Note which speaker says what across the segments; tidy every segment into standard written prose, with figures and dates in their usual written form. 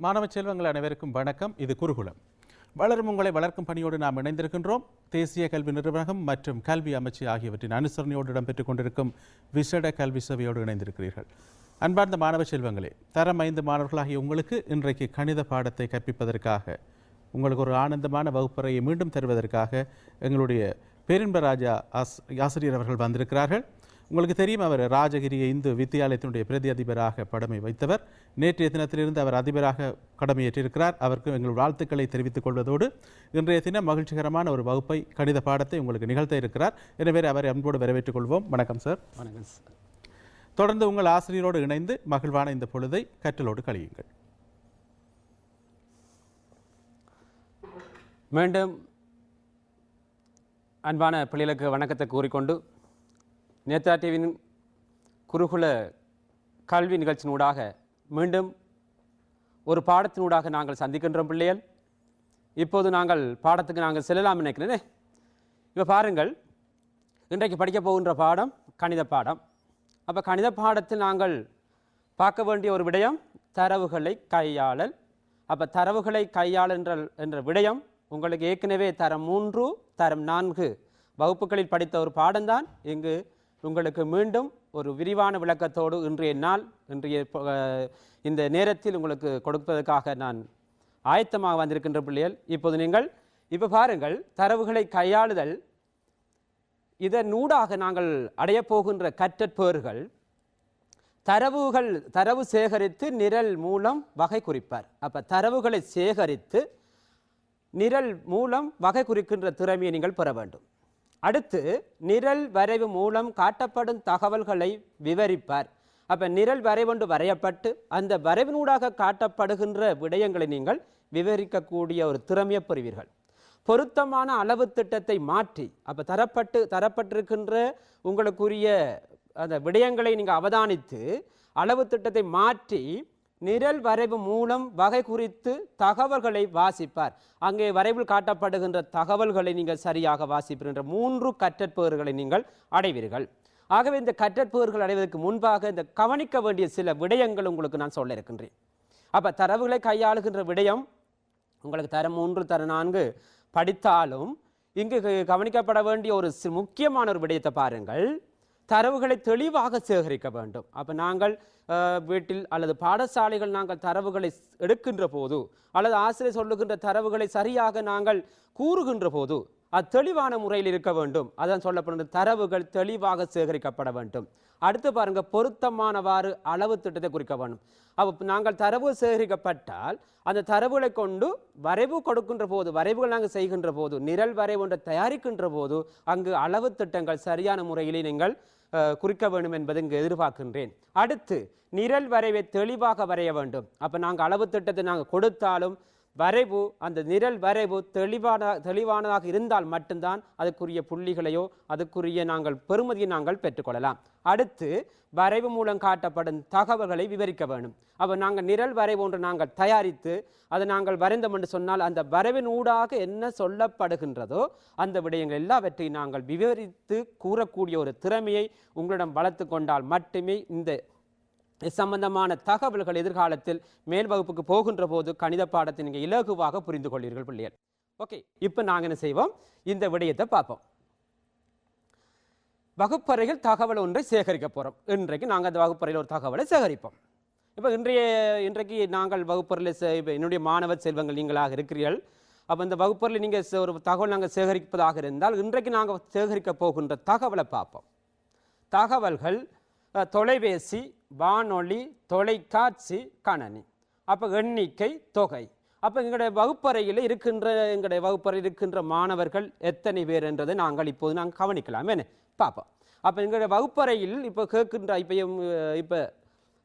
Speaker 1: மாணவ செல்வங்கள் அனைவருக்கும் வணக்கம். இது குருகுலம். வளரும் உங்களை வளர்க்கும் பணியோடு நாம் இணைந்திருக்கின்றோம். தேசிய கல்வி நிர்வாகம் மற்றும் கல்வி அமைச்சு ஆகியவற்றின் அனுசரணையோடு இடம்பெற்றுக் கொண்டிருக்கும் விசேட கல்வி சேவையோடு இணைந்திருக்கிறீர்கள். அன்பார்ந்த மாணவ செல்வங்களே, தரம் 5 மாணவர்களாகிய உங்களுக்கு இன்றைக்கு கணித பாடத்தை கற்பிப்பதற்காக, உங்களுக்கு ஒரு ஆனந்தமான வகுப்பறையை மீண்டும் தருவதற்காக எங்களுடைய பேரின்பராஜா ஆசிரியர் அவர்கள் வந்திருக்கிறார்கள். உங்களுக்கு தெரியும், அவர் ராஜகிரிய இந்து வித்தியாலயத்தினுடைய பிரதி அதிபராக பதவி வைத்தவர். நேற்றைய தினத்திலிருந்து அவர் அதிபராக கடமையேற்றிருக்கிறார். அவருக்கு எங்கள் வாழ்த்துக்களை தெரிவித்துக் கொள்வதோடு இன்றைய தினம் மகிழ்ச்சிகரமான ஒரு வகுப்பை, கணித பாடத்தை உங்களுக்கு நிகழ்த்த இருக்கிறார். எனவே அவரை அன்போடு வரவேற்றுக் கொள்வோம். வணக்கம் சார்.
Speaker 2: வணக்கம் சார்.
Speaker 1: தொடர்ந்து உங்கள் ஆசிரியரோடு இணைந்து மகிழ்வான இந்த பொழுதை கற்றலோடு கழியுங்கள்.
Speaker 2: மீண்டும் அன்பான பிள்ளைகளுக்கு வணக்கத்தை கூறிக்கொண்டு, நேத்ரா டிவியின் குருகுல கல்வி நிகழ்ச்சியினூடாக மீண்டும் ஒரு பாடத்தினூடாக நாங்கள் சந்திக்கின்றோம் பிள்ளைகள். இப்போது நாங்கள் பாடத்துக்கு நாங்கள் செல்லலாம் நினைக்கிறேனே. இப்போ பாருங்கள், இன்றைக்கு படிக்க போகின்ற பாடம் கணித பாடம். அப்போ கணித பாடத்தில் நாங்கள் பார்க்க வேண்டிய ஒரு விடயம் தரவுகளை கையாளல். அப்போ தரவுகளை கையாளல் என்ற விடயம் உங்களுக்கு ஏற்கனவே தரம் 3, தரம் 4 வகுப்புகளில் படித்த ஒரு பாடம்தான். இங்கு உங்களுக்கு மீண்டும் ஒரு விரிவான விளக்கத்தோடு இன்றைய இந்த நேரத்தில் உங்களுக்கு கொடுப்பதற்காக நான் ஆயத்தமாக வந்திருக்கின்ற பிள்ளைகள். இப்போது நீங்கள் இப்போ பாருங்கள், தரவுகளை கையாளுதல், இதனூடாக நாங்கள் அடைய போகின்ற கற்றற்பேறுகள் தரவு சேகரித்து நிரல் மூலம் வகை குறிப்பார். அப்போ தரவுகளை சேகரித்து நிரல் மூலம் வகை குறிக்கின்ற திறமையை நீங்கள் பெற வேண்டும். அடுத்து நிரல் வரைவு மூலம் காட்டப்படும் தகவல்களை விவரிப்பார். அப்போ நிரல் வரைவொன்று வரையப்பட்டு அந்த வரைவினூடாக காட்டப்படுகின்ற விடயங்களை நீங்கள் விவரிக்கக்கூடிய ஒரு திறமையை பெறுவீர்கள். பொருத்தமான அளவு திட்டத்தை மாற்றி, அப்போ தரப்பட்டிருக்கின்ற உங்களுக்குரிய அந்த விடயங்களை நீங்கள் அவதானித்து அளவு திட்டத்தை மாற்றி நிரல் வரைவு மூலம் வகை குறித்து தகவல்களை வாசிப்பார். அங்கே வரைவில் காட்டப்படுகின்ற தகவல்களை நீங்கள் சரியாக வாசிப்பீர்கள். 3 கற்றற்பேறுகளை நீங்கள் அடைவீர்கள். ஆகவே இந்த கற்றற்பேறுகள் அடைவதற்கு முன்பாக இந்த கவனிக்க வேண்டிய சில விடயங்கள் உங்களுக்கு நான் சொல்ல இருக்கின்றேன். அப்போ தரவுகளை கையாளுகின்ற விடயம் உங்களுக்கு தரம் 3, தரம் 4 படித்தாலும் இங்கு கவனிக்கப்பட வேண்டிய ஒரு முக்கியமான ஒரு விடயத்தை பாருங்கள். தரவுகளை தெளிவாக சேகரிக்க வேண்டும். அப்போ நாங்கள் வீட்டில் அல்லது பாடசாலைகள் நாங்கள் தரவுகளை எடுக்கின்ற போது அல்லது ஆசிரியர் சொல்லுகின்ற தரவுகளை சரியாக நாங்கள் கூறுகின்ற போது அது தெளிவான முறையில் இருக்க வேண்டும். அதான் சொல்லப்படுகின்ற தரவுகள் தெளிவாக சேகரிக்கப்பட வேண்டும். அடுத்து பாருங்க, பொருத்தமானவாறு அளவு திட்டத்தை குறிக்க வேண்டும். அப்போ நாங்கள் தரவு சேகரிக்கப்பட்டால் அந்த தரவுகளை கொண்டு வரைவு கொடுக்கின்ற போது, வரைவுகள் நாங்கள் செய்கின்ற போது, நிரல் வரைவு ஒன்றை தயாரிக்கின்ற போது அங்கு அளவு திட்டங்கள் சரியான முறையிலே நீங்கள் குறிக்க வேண்டும் என்பதை இங்கு எதிர்பார்க்கின்றேன். அடுத்து நிரல் வரைவை தெளிவாக வரைய வேண்டும். அப்போ நாங்கள் அளவு திட்டத்தை நாங்கள் கொடுத்தாலும் வரைவு, அந்த நிரல் வரைவு தெளிவானதாக இருந்தால் மட்டும்தான் அதுக்குரிய புள்ளிகளையோ அதுக்குரிய நாங்கள் பெறுமதியை நாங்கள் பெற்றுக்கொள்ளலாம். அடுத்து வரைவு மூலம் காட்டப்படும் தகவல்களை விவரிக்க வேண்டும். அப்போ நாங்கள் நிரல் வரைவு ஒன்று நாங்கள் தயாரித்து அதை நாங்கள் வரைந்தோம் என்று சொன்னால் அந்த வரைவின் ஊடாக என்ன சொல்லப்படுகின்றதோ அந்த விடயங்கள் எல்லாவற்றையும் நாங்கள் விவரித்து கூறக்கூடிய ஒரு திறமையை உங்களிடம் வளர்த்து கொண்டால் மட்டுமே இந்த சம்பந்தமான தகவல்கள் எதிர்காலத்தில் மேல் வகுப்புக்கு போகின்ற போது கணித பாடத்தை நீங்கள் இலகுவாக புரிந்து கொள்வீர்கள் பிள்ளைகள். ஓகே, இப்போ நாங்கள் என்ன செய்வோம், இந்த விடயத்தை பார்ப்போம். வகுப்பறையில் தகவல் ஒன்றை சேகரிக்க போகிறோம். இன்றைக்கு நாங்கள் அந்த வகுப்பறையில் ஒரு தகவலை சேகரிப்போம். இப்போ இன்றைக்கு நாங்கள் வகுப்பறையில் என்னுடைய மாணவ செல்வங்கள் நீங்களாக இருக்கிறீர்கள். அப்போ இந்த வகுப்பறையில் நீங்கள் ஒரு தகவல் நாங்கள் சேகரிப்பதாக இருந்தால் இன்றைக்கு நாங்கள் சேகரிக்க போகின்ற தகவலை பார்ப்போம். தகவல்கள் தொலைபேசி, வானொலி, தொலைக்காட்சி, கணனி. அப்போ எண்ணிக்கை, தொகை. அப்போ எங்களுடைய வகுப்பறையில் இருக்கின்ற மாணவர்கள் எத்தனை பேர் என்றதை நாங்கள் இப்போது கவனிக்கலாம். என்ன பார்ப்போம். அப்போ எங்களுடைய வகுப்பறையில் இப்போ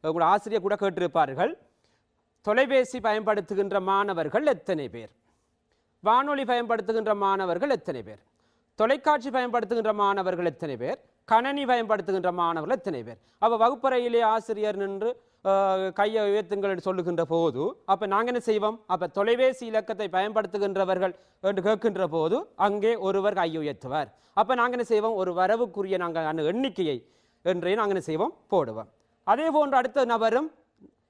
Speaker 2: உங்களோட ஆசிரியர் கூட கேட்டிருப்பார்கள், தொலைபேசி பயன்படுத்துகின்ற மாணவர்கள் எத்தனை பேர், வானொலி பயன்படுத்துகின்ற மாணவர்கள் எத்தனை பேர், தொலைக்காட்சி பயன்படுத்துகின்ற மாணவர்கள் எத்தனை பேர், கணனி பயன்படுத்துகின்ற மாணவர்கள் எத்தனை பேர். அப்போ வகுப்பறையிலே ஆசிரியர் நின்று கையை உயர்த்துங்கள் என்று சொல்லுகின்ற போது அப்போ நாங்கள் என்ன செய்வோம், அப்போ தொலைபேசி இலக்கத்தை பயன்படுத்துகின்றவர்கள் என்று கேட்கின்ற போது அங்கே ஒருவர் கையை உயர்த்துவார். அப்போ நாங்கள் என்ன செய்வோம், ஒரு வரவுக்குரிய நாங்கள் அந்த எண்ணிக்கையை என்றே நாங்கள் என்ன செய்வோம் போடுவோம். அதே போன்று அடுத்த நபரும்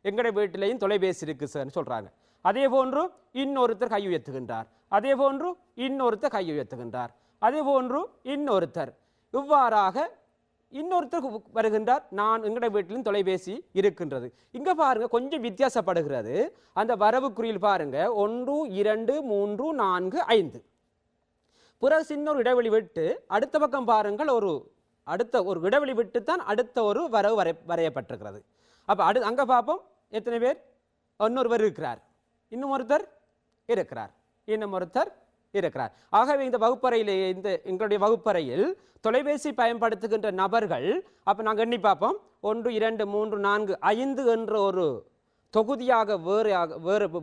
Speaker 2: எங்களுடைய வீட்டிலையும் தொலைபேசி இருக்கு சார்னு சொல்றாங்க. அதே போன்று இன்னொருத்தர் கை உயர்த்துகின்றார், அதே போன்று இன்னொருத்தர் கை உயர்த்துகின்றார், அதே போன்று இன்னொருத்தர், இவ்வாறாக இன்னொருத்தர் வருகின்றார், நான் எங்களுடைய வீட்டிலும் தொலைபேசி இருக்கின்றது. இங்க பாருங்க கொஞ்சம் வித்தியாசப்படுகிறது. அந்த வரவுக்குறியில் பாருங்க 1 2 3 4 5. பிறகு சின்ன ஒரு இடைவெளி விட்டு அடுத்த பக்கம் பாருங்கள், அடுத்த ஒரு இடைவெளி விட்டு தான் அடுத்த ஒரு வரவு வரையப்பட்டிருக்கிறது. அப்போ அங்கே பார்ப்போம் எத்தனை பேர். இன்னொருவர் இருக்கிறார், இன்னும் ஒருத்தர் இருக்கிறார், இன்னும் ஒருத்தர் இருக்கிறார். ஆகவே இந்த வகுப்பறையிலே எங்களுடைய வகுப்பறையில் தொலைபேசி பயன்படுத்துகின்ற நபர்கள் அப்போ நாங்கள் எண்ணி பார்ப்போம். 1 2 3 4 5 என்ற ஒரு தொகுதியாக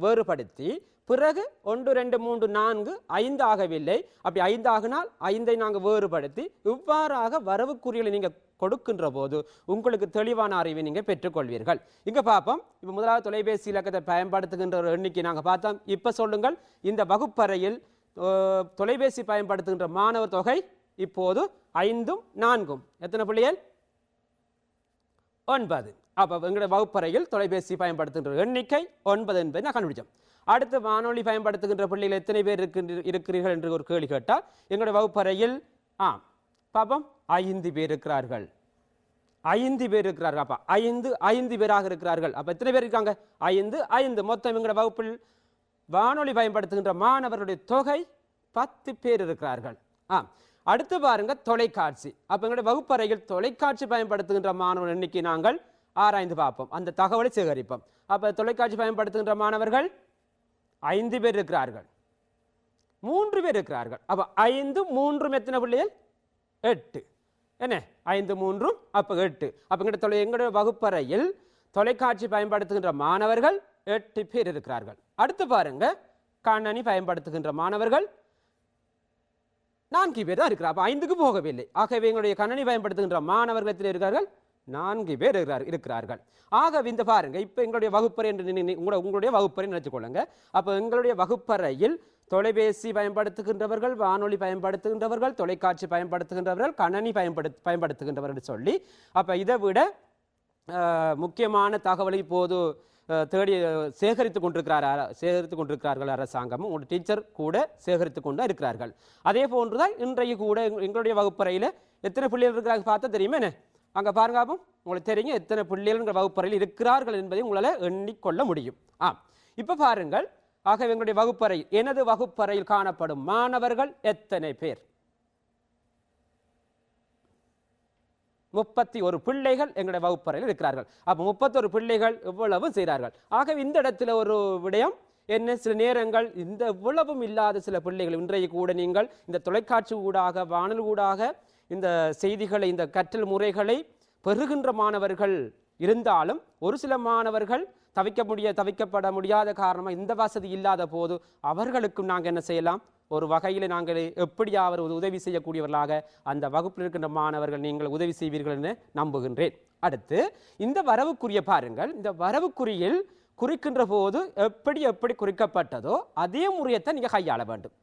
Speaker 2: வேறுபடுத்தி பிறகு 1 2 3 4 5 ஆகவில்லை. அப்படி 5 ஆகினால் 5ஐ நாங்கள் வேறுபடுத்தி இவ்வாறாக வரவுக்குறிகளை நீங்கள் கொடுக்கின்ற போது உங்களுக்கு தெளிவான அறிவை நீங்கள் பெற்றுக்கொள்வீர்கள். இங்கே பார்ப்போம். இப்போ முதலாவது தொலைபேசி இலக்கத்தை பயன்படுத்துகின்ற ஒரு எண்ணிக்கை நாங்கள் பார்த்தோம். இப்போ சொல்லுங்கள், இந்த வகுப்பறையில் தொலைபேசி பயன்படுத்துகின்ற மாணவர் தொகை இப்போது 5ம் 4ம் எத்தனை பிள்ளைகள்? 9. அப்போ எங்களுடைய வகுப்பறையில் தொலைபேசி பயன்படுத்துகின்ற எண்ணிக்கை 9 என்பதை நான் கண்டுபிடிச்சோம். அடுத்து வானொலி பயன்படுத்துகின்ற பிள்ளைகள் எத்தனை பேர் இருக்கிறீர்கள் என்று ஒரு கேள்வி கேட்டால் எங்களுடைய வகுப்பறையில் பாப்போம் 5 பேர் இருக்கிறார்கள். 5 பேர் இருக்கிறார்கள். அப்போ 5 பேராக இருக்கிறார்கள். அப்போ எத்தனை பேர் இருக்காங்க? 5 மொத்தம் எங்களுடைய வகுப்பில் வானொலி பயன்படுத்துகின்ற மாணவர்களுடைய தொகை 10 பேர் இருக்கிறார்கள். அடுத்து பாருங்க தொலைக்காட்சி. அப்போ எங்களுடைய வகுப்பறையில் தொலைக்காட்சி பயன்படுத்துகின்ற மாணவர் எண்ணிக்கை நாங்கள் ஆராய்ந்து பார்ப்போம், அந்த தகவலை சேகரிப்போம். அப்போ தொலைக்காட்சி பயன்படுத்துகின்ற மாணவர்கள் 5 பேர் இருக்கிறார்கள், 3 பேர் இருக்கிறார்கள். அப்போ 5 3 எத்தனை பிள்ளைகள்? 8. என்ன 5 3 அப்போ 8. அப்போ எங்களுடைய வகுப்பறையில் தொலைக்காட்சி பயன்படுத்துகின்ற மாணவர்கள் 8 பேர் இருக்கிறார்கள். அடுத்து பாருங்க கணனி பயன்படுத்துகின்ற மாணவர்கள் 4 பேர் தான் இருக்கிறார். அப்போ 5க்கு போகவில்லை. ஆகவே எங்களுடைய கணனி பயன்படுத்துகின்ற மாணவர்கள் எத்தனை இருக்கிறார்கள்? 4 பேர் இருக்கிறார்கள். ஆகவே இந்த பாருங்க, இப்போ எங்களுடைய வகுப்பறை என்று உங்களுடைய வகுப்பறை நினைச்சுக்கொள்ளுங்க. அப்போ எங்களுடைய வகுப்பறையில் தொலைபேசி பயன்படுத்துகின்றவர்கள், வானொலி பயன்படுத்துகின்றவர்கள், தொலைக்காட்சி பயன்படுத்துகின்றவர்கள், கணனி பயன்படுத்துகின்றவர்கள் சொல்லி அப்போ இதை விட முக்கியமான தகவலை இப்போது தேடி சேகரித்து கொண்டிருக்கிறார்கள் அரசாங்கமும், உங்களுடைய டீச்சர் கூட சேகரித்து கொண்டு இருக்கிறார்கள். அதே போன்றுதான் இன்றைக்கு கூட எங்களுடைய வகுப்பறையில் எத்தனை பிள்ளைகள் இருக்கிறாங்க பார்த்தா தெரியுமே என்ன? அங்கே பாருங்க, உங்களுக்கு தெரியுங்க எத்தனை பிள்ளைகள் வகுப்பறையில் இருக்கிறார்கள் என்பதை உங்களால் எண்ணிக்கொள்ள முடியும். இப்போ பாருங்கள், ஆக எங்களுடைய வகுப்பறை, எனது வகுப்பறையில் காணப்படும் மாணவர்கள் எத்தனை பேர்? 31 பிள்ளைகள் எங்களுடைய வகுப்பறையில் இருக்கிறார்கள். அப்போ 31 பிள்ளைகள் எவ்வளவு செய்கிறார்கள். ஆகவே இந்த இடத்துல ஒரு விடயம் என்ன, சில நேரங்கள் இந்த இவ்வளவும் இல்லாத சில பிள்ளைகள் இன்றைக்கு கூட நீங்கள் இந்த தொலைக்காட்சி ஊடாக, வானொலி ஊடாக இந்த செய்திகளை, இந்த கற்றல் முறைகளை பெறுகின்ற மாணவர்கள் இருந்தாலும் ஒரு சில மாணவர்கள் தவிக்கப்பட முடியாத காரணமாக இந்த வசதி இல்லாத போது அவர்களுக்கும் நாங்கள் என்ன செய்யலாம், ஒரு வகையில் நாங்கள் எப்படியாவது உதவி செய்யக்கூடியவர்களாக அந்த வகுப்பில் இருக்கின்ற மாணவர்கள் நீங்கள் உதவி செய்வீர்கள் என்று நம்புகின்றேன். அடுத்து இந்த வரவுக்குரிய பாருங்கள், இந்த வரவுக்குறியில் குறிக்கின்ற போது எப்படி குறிக்கப்பட்டதோ அதே முறையத்தை நீங்கள் கையாள வேண்டும்.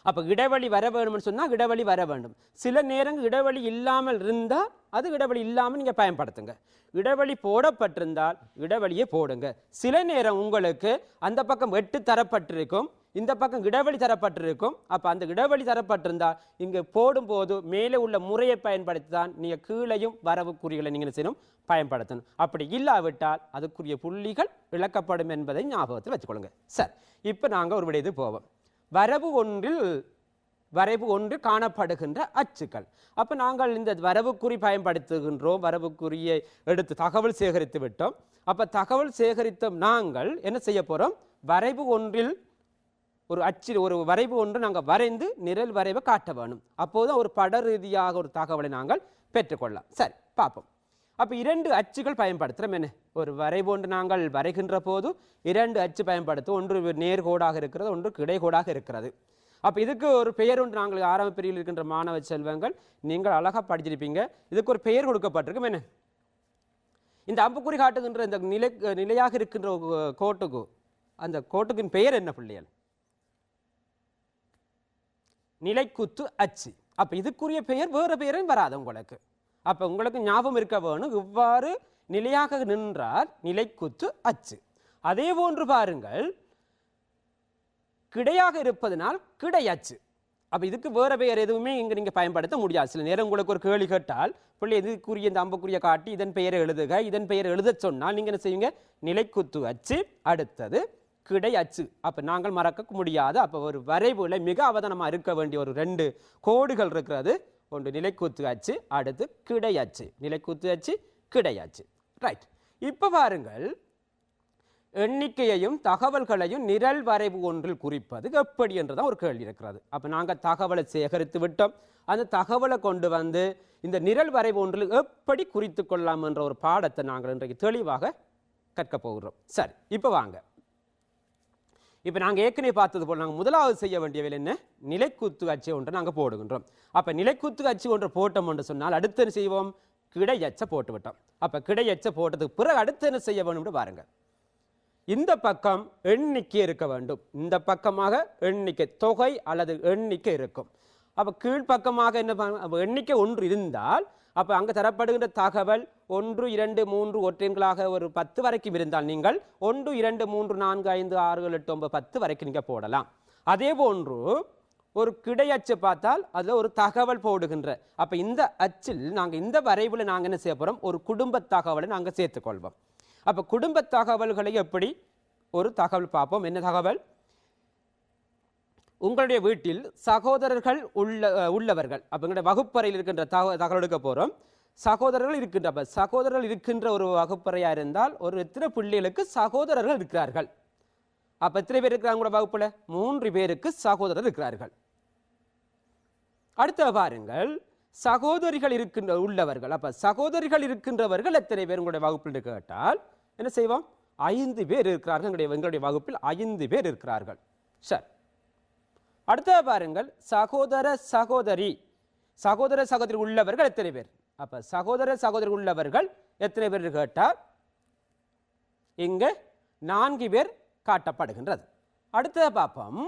Speaker 2: அப்போ இடைவெளி வர வேணும்னு சொன்னால் இடைவெளி வர வேண்டும். சில நேரங்கள் இடைவெளி இல்லாமல் இருந்தால் அது இடைவெளி இல்லாமல் நீங்கள் பயன்படுத்துங்க. இடைவெளி போடப்பட்டிருந்தால் இடைவெளியை போடுங்க. சில நேரம் உங்களுக்கு அந்த பக்கம் 8 தரப்பட்டிருக்கும், இந்த பக்கம் இடைவெளி தரப்பட்டிருக்கும். அப்போ அந்த இடைவெளி தரப்பட்டிருந்தால் இங்கே போடும்போது மேலே உள்ள முறையை பயன்படுத்தி தான் நீங்கள் கீழையும் வரவுக்குறிகளை நீங்கள் செய்யணும், பயன்படுத்தணும். அப்படி இல்லாவிட்டால் அதுக்குரிய புள்ளிகள் இழக்கப்படும் என்பதை ஞாபகத்தில் வச்சுக்கொள்ளுங்க. சரி, இப்போ நாங்கள் ஒரு விடையது போவோம். வரைவு ஒன்று காணப்படுகின்ற அச்சுக்கள். அப்போ நாங்கள் இந்த வரவுக்குறி பயன்படுத்துகின்றோம், வரவுக்குறியை எடுத்து தகவல் சேகரித்து விட்டோம். அப்போ தகவல் சேகரித்த நாங்கள் என்ன செய்ய போகிறோம், வரைவு ஒன்றில் ஒரு வரைவு ஒன்று நாங்கள் வரைந்து நிரல் வரைவை காட்ட வேணும். அப்போதுதான் ஒரு பட ரீதியாக ஒரு தகவலை நாங்கள் பெற்றுக்கொள்ளலாம். சரி, பார்ப்போம். அப்போ 2 அச்சுகள் பயன்படுத்துகிறோம். என்ன, ஒரு வரைவு ஒன்று நாங்கள் வரைகின்ற போது 2 அச்சு பயன்படுத்தும். ஒன்று நேர்கோடாக இருக்கிறது, ஒன்று கிடைகோடாக இருக்கிறது. அப்போ இதுக்கு ஒரு பெயர் ஒன்று நாங்கள் ஆரம்ப பிரிவில் இருக்கின்ற மாணவ செல்வங்கள் நீங்கள் அழகாக படிச்சிருப்பீங்க. இதுக்கு ஒரு பெயர் கொடுக்கப்பட்டிருக்கும். என்ன, இந்த அம்புக்குறி காட்டுகின்ற இந்த நிலையாக இருக்கின்ற கோட்டுக்கு, அந்த கோட்டுக்கின் பெயர் என்ன பிள்ளைகள்? நிலைக்குத்து அச்சு. அப்போ இதுக்குரிய பெயர் வேறு பெயரும் வராது உங்களுக்கு. அப்போ உங்களுக்கு ஞாபகம் இருக்க வேணும், இவ்வாறு நிலையாக நின்றால் நிலைக்குத்து அச்சு. அதே போன்று பாருங்கள், கிடையாக இருப்பதனால் கிடை அச்சு. அப்போ இதுக்கு வேறு பெயர் எதுவுமே இங்கே நீங்கள் பயன்படுத்த முடியாது. சில நேரம் உங்களுக்கு ஒரு கேள்வி கேட்டால் பிள்ளை எதுக்குரிய இந்த அம்புக்குரிய காட்டி இதன் பெயரை எழுதுக, இதன் பெயரை எழுத சொன்னால் நீங்கள் என்ன செய்வீங்க, நிலைக்குத்து அச்சு, அடுத்தது கிடை அச்சு. அப்போ நாங்கள் மறக்க முடியாது. அப்போ ஒரு வரைவுல மிக அவதானமாக இருக்க வேண்டிய ஒரு 2 கோடுகள் இருக்கிறது. ஒன்று நிலைக்குத்து அச்சு, அடுத்து கிடை அச்சு. நிலைக்குத்து அச்சு, கிடை அச்சு. ரைட். இப்போ பாருங்கள், எண்ணிக்கையையும் தகவல்களையும் நிரல் வரைவு ஒன்றில் குறிப்பது எப்படி என்றுதான் ஒரு கேள்வி இருக்கிறது. அப்போ நாங்கள் தகவலை சேகரித்து விட்டோம். அந்த தகவலை கொண்டு வந்து இந்த நிரல் வரைவு ஒன்றில் எப்படி குறித்து கொள்ளலாம் என்ற ஒரு பாடத்தை நாங்கள் இன்றைக்கு தெளிவாக கற்க போகிறோம். சரி, இப்போ வாங்க. இப்போ நாங்கள் ஏற்கனவே பார்த்தது போல் நாங்கள் முதலாவது செய்ய வேண்டிய வேலை என்ன, நிலைக்குத்து அச்சு ஒன்றை நாங்கள் போடுகின்றோம். அப்போ நிலைக்குத்து அச்சு ஒன்றை போட்டோம் என்று சொன்னால் அடுத்து என்ன செய்வோம், கிடை அச்சை போட்டு விட்டோம். அப்போ கிடை அச்சை போட்டதுக்கு பிறகு அடுத்து என்ன செய்ய வேணும்னு பாருங்கள். இந்த பக்கம் எண்ணிக்கை இருக்க வேண்டும். இந்த பக்கமாக எண்ணிக்கை, தொகை அல்லது எண்ணிக்கை இருக்கும். அப்போ கீழ்ப்பக்கமாக என்ன, எண்ணிக்கை 1 இருந்தால் அப்போ அங்கே தரப்படுகின்ற தகவல் 1, 2, 3 ஒற்றையன்களாக ஒரு 10 வரைக்கும் இருந்தால் நீங்கள் 1, 2, 3, 4, 5, 6, 7, 8, 9, 10 வரைக்கும் நீங்கள் போடலாம். அதே போன்று ஒரு கிடை அச்சு பார்த்தால் அதில் ஒரு தகவல் போடுகின்ற, அப்போ இந்த அச்சில் நாங்கள் இந்த வரைவில் நாங்கள் என்ன செய்ய போகிறோம், ஒரு குடும்ப தகவலை நாங்கள் சேர்த்துக்கொள்வோம். அப்போ குடும்ப தகவல்களை எப்படி ஒரு தகவல் பார்ப்போம். என்ன தகவல், உங்களுடைய வீட்டில் சகோதரர்கள் உள்ளவர்கள். அப்போ எங்களுடைய வகுப்பறையில் இருக்கின்ற தகவல் எடுக்க போகிறோம். சகோதரர்கள் இருக்கின்ற, அப்போ சகோதரர்கள் இருக்கின்ற ஒரு வகுப்பறையாக இருந்தால் ஒரு எத்தனை பிள்ளைகளுக்கு சகோதரர்கள் இருக்கிறார்கள். அப்போ எத்தனை பேர் இருக்கிறாங்க உங்களோட வகுப்பில், 3 பேருக்கு சகோதரர் இருக்கிறார்கள். அடுத்த பாருங்கள், சகோதரிகள் இருக்கின்ற உள்ளவர்கள். அப்போ சகோதரிகள் இருக்கின்றவர்கள் எத்தனை பேர் உங்களுடைய வகுப்பில் கேட்டால் என்ன செய்வோம், 5 பேர் இருக்கிறார்கள். எங்களுடைய வகுப்பில் 5 பேர் இருக்கிறார்கள். சரி, அடுத்த பாருங்கள், சகோதர சகோதரி உள்ளவர்கள் எத்தனை பேர். அப்ப சகோதர சகோதரி உள்ளவர்கள் எத்தனை பேர் கேட்டால் இங்க 4 பேர் காட்டப்படுகின்றது. அடுத்த பார்ப்போம்,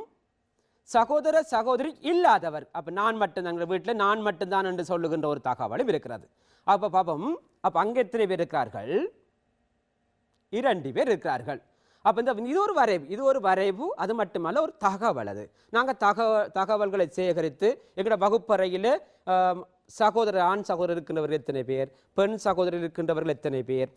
Speaker 2: சகோதர சகோதரி இல்லாதவர். அப்ப நான் மட்டும்தான், எங்கள் வீட்டில் நான் மட்டும்தான் என்று சொல்லுகின்ற ஒரு தகவலும் இருக்கிறது. அப்ப பார்ப்போம், அப்ப அங்க எத்தனை பேர் இருக்கிறார்கள், 2 பேர் இருக்கிறார்கள். அப்போ இது ஒரு வரைவு, அது மட்டுமல்ல ஒரு தகவல். அது நாங்கள் தகவல்களை சேகரித்து எங்களோட வகுப்பறையில் ஆண் சகோதரர் இருக்கின்றவர்கள் எத்தனை பேர், பெண் சகோதரர் இருக்கின்றவர்கள் எத்தனை பேர்,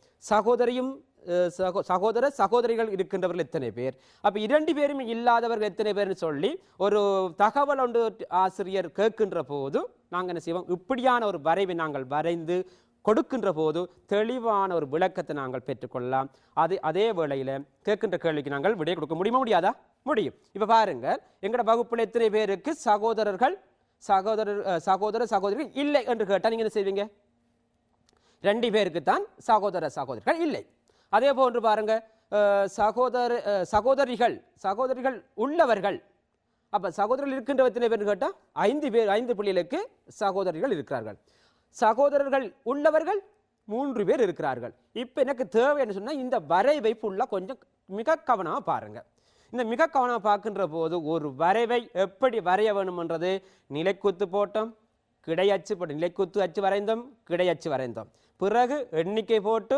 Speaker 2: சகோதர சகோதரிகள் இருக்கின்றவர்கள் எத்தனை பேர், அப்போ 2 பேரும் இல்லாதவர்கள் எத்தனை பேர்னு சொல்லி ஒரு தகவல் ஒன்று ஆசிரியர் கேட்கின்ற போது நாங்கள் என்ன செய்வோம், இப்படியான ஒரு வரைவை நாங்கள் வரைந்து கொடுக்கின்ற போது தெளிவான ஒரு விளக்கத்தை நாங்கள் பெற்றுக்கொள்ளலாம். அதே வேளையில் கேட்கின்ற கேள்விக்கு நாங்கள் விடை கொடுக்க முடியுமா, முடியாதா? முடியும். இப்போ பாருங்க, எங்களோட வகுப்பில் எத்தனை பேருக்கு சகோதர சகோதரிகள் இல்லை என்று கேட்டால் நீங்கள் என்ன செய்வீங்க, 2 பேருக்கு தான் சகோதரிகள் இல்லை. அதே போன்று பாருங்க, சகோதரிகள் உள்ளவர்கள். அப்ப சகோதரர்கள் இருக்கின்ற எத்தனை பேர் கேட்டால் 5 பேர், 5 பிள்ளைகளுக்கு சகோதரிகள் இருக்கிறார்கள். சகோதரர்கள் உள்ளவர்கள் 3 பேர் இருக்கிறார்கள். இப்போ எனக்கு தேவைன்னு சொன்னால் இந்த வரைவை ஃபுல்லாக கொஞ்சம் மிக கவனமாக பாருங்க. இந்த மிக கவனமாக பார்க்கின்ற போது ஒரு வரைவை எப்படி வரைய வேணும்ன்றது, நிலைக்குத்து போட்டோம், கிடையச்சு போட்டோம், நிலைக்குத்து அச்சு வரைந்தோம், கிடையச்சு வரைந்தோம், பிறகு எண்ணிக்கை போட்டு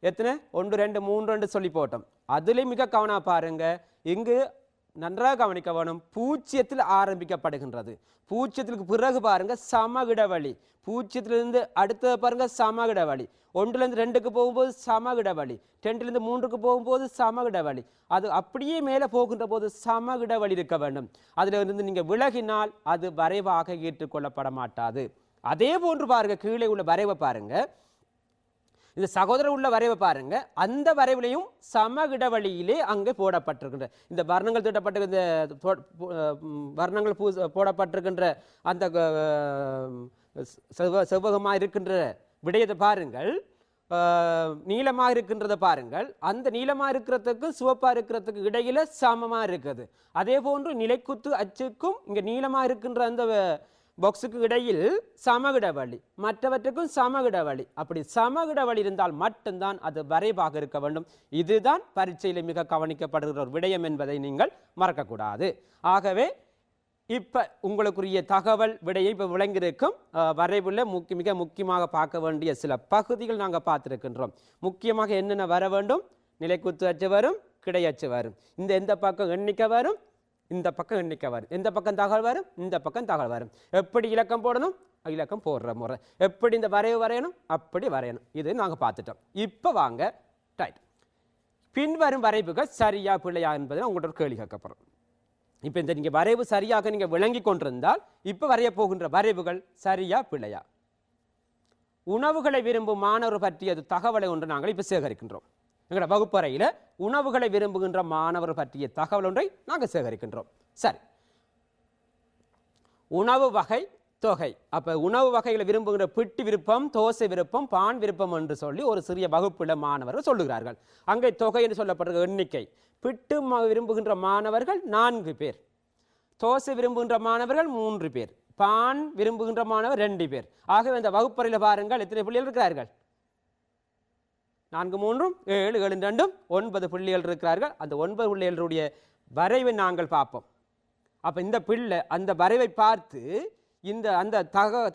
Speaker 2: எத்தனை 1, 2, 3 சொல்லி போட்டோம். அதுலேயும் மிக கவனமாக பாருங்க, இங்கு நன்றாக கவனிக்க வேணும், பூஜ்ஜியத்தில் ஆரம்பிக்கப்படுகின்றது. பூஜ்ஜியத்திற்கு பிறகு பாருங்க சம இடைவெளி, பூஜ்ஜியத்திலிருந்து அடுத்த பாருங்க சம இடைவெளி, 1லேருந்து 2க்கு போகும்போது சம இடைவெளி, 2லேருந்து 3க்கு போகும்போது சம இடைவெளி, அது அப்படியே மேலே போகின்ற போது சம இடைவெளி இருக்க வேண்டும். அதில் இருந்து நீங்கள் விலகினால் அது வரைவாக ஏற்றுக்கொள்ளப்பட மாட்டாது. அதே போன்று பாருங்க, கீழே உள்ள வரைவை பாருங்க, இந்த சகோதரர் உள்ள வரைவை பாருங்க, அந்த வரைவிலையும் சம இடைவெளியிலே அங்கே போடப்பட்டிருக்கின்ற இந்த வர்ணங்கள் தீட்டப்பட்டிருக்கிற வர்ணங்கள் போடப்பட்டிருக்கின்ற அந்த செவ்வகமாக இருக்கின்ற விடயத்தை பாருங்கள், நீளமாக இருக்கின்றத பாருங்கள், அந்த நீளமாக இருக்கிறதுக்கு சிவப்பாக இருக்கிறதுக்கு இடையில சமமாக இருக்குது. அதே போன்று நிலைக்குத்து அச்சுக்கும் இங்கே நீளமாக இருக்கின்ற அந்த பாக்ஸுக்கு இடையில் சமகிடவழி, மற்றவற்றுக்கும் சமகிடவழி. அப்படி சமகிடவழி இருந்தால் மட்டும்தான் அது வரைவாக இருக்க வேண்டும். இதுதான் பரீட்சையில் மிக கவனிக்கப்படுகிற ஒரு விடயம் என்பதை நீங்கள் மறக்கக்கூடாது. ஆகவே இப்போ உங்களுக்குரிய தகவல் விடையை இப்போ விளங்கியிருக்கும். வரைவில் மிக முக்கியமாக பார்க்க வேண்டிய சில பகுதிகள் நாங்கள் பார்த்துருக்கின்றோம். முக்கியமாக என்னென்ன வர வேண்டும்? நிலைக்குத்து அச்சு வரும், கிடையச்சு வரும். எந்த பக்கம் எண்ணிக்கை வரும், இந்த பக்கம் எண்ணிக்கை வரும். எந்த பக்கம் தகவல் வரும், இந்த பக்கம் தகவல் வரும். எப்படி இலக்கம் போடணும், இலக்கம் போடுற முறை. எப்படி இந்த வரைவு வரையணும், அப்படி வரையணும். இது நாங்கள் பார்த்துட்டோம். இப்போ வாங்க ரைட். பின்வரும் வரைவுகள் சரியா பிள்ளையா என்பதை உங்கள்கிட்ட ஒரு கேள்வி கேட்கப்படுறோம். இப்போ இந்த நீங்கள் வரைவு சரியாக நீங்கள் விளங்கி கொண்டிருந்தால் இப்போ வரைய போகின்ற வரைவுகள் சரியா பிள்ளையா? உணவுகளை விரும்பும் மாணவர் பற்றியது தகவலை ஒன்று நாங்கள் இப்போ சேகரிக்கின்றோம். எங்களோட வகுப்பறையில் உணவுகளை விரும்புகின்ற மாணவர் பற்றிய தகவல் ஒன்றை நாங்கள் சேகரிக்கின்றோம். சரி, உணவு வகை தொகை. அப்போ உணவு வகைகளை விரும்புகின்ற பிட்டு விருப்பம், தோசை விருப்பம், பான் விருப்பம் என்று சொல்லி ஒரு சிறிய வகுப்புள்ள மாணவர்கள் சொல்லுகிறார்கள். அங்கே தொகை என்று சொல்லப்படுற எண்ணிக்கை. பிட்டு விரும்புகின்ற மாணவர்கள் 4 பேர், தோசை விரும்புகின்ற மாணவர்கள் 3 பேர், பான் விரும்புகின்ற மாணவர் 2 பேர். ஆகவே இந்த வகுப்பறையில் பாருங்கள் எத்தனை பிள்ளைகள் இருக்கிறார்கள்? 4 3 7 7 2 9 பிள்ளைகள் இருக்கிறார்கள். அந்த 9 பிள்ளைகளுடைய வரைவை நாங்கள் பார்ப்போம். அப்போ இந்த பிள்ளை அந்த வரைவை பார்த்து அந்த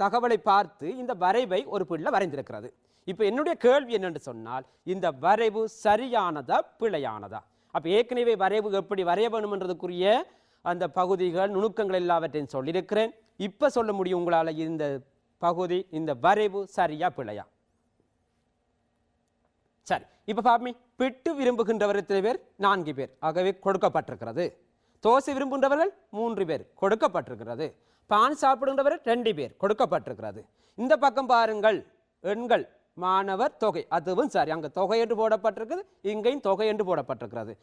Speaker 2: தகவலை பார்த்து இந்த வரைவை ஒரு பிள்ளை வரைந்திருக்கிறது. இப்போ என்னுடைய கேள்வி என்னென்று சொன்னால், இந்த வரைவு சரியானதா பிழையானதா? அப்போ ஏற்கனவே வரைவு எப்படி வரைய வேணும்ன்றதுக்குரிய அந்த பகுதிகள் நுணுக்கங்கள் எல்லாவற்றையும் சொல்லியிருக்கிறேன். இப்போ சொல்ல முடியும் உங்களால் இந்த பகுதி, இந்த வரைவு சரியா பிழையா? சரி, இப்போ பாப்பி. பிட்டு விரும்புகின்றவர் எத்தனை பேர்? 4 பேர். ஆகவே கொடுக்கப்பட்டிருக்கிறது. தோசை விரும்புகின்றவர்கள் 3 பேர், கொடுக்கப்பட்டிருக்கிறது. பான் சாப்பிடுகின்றவர் 2 பேர், கொடுக்கப்பட்டிருக்கிறது. இந்த பக்கம் பாருங்கள், எண்கள், மாணவர் தொகை, அதுவும் சரி. அங்கே தொகை என்று போடப்பட்டிருக்குது, இங்கேயும் தொகை என்று போடப்பட்டிருக்கிறது.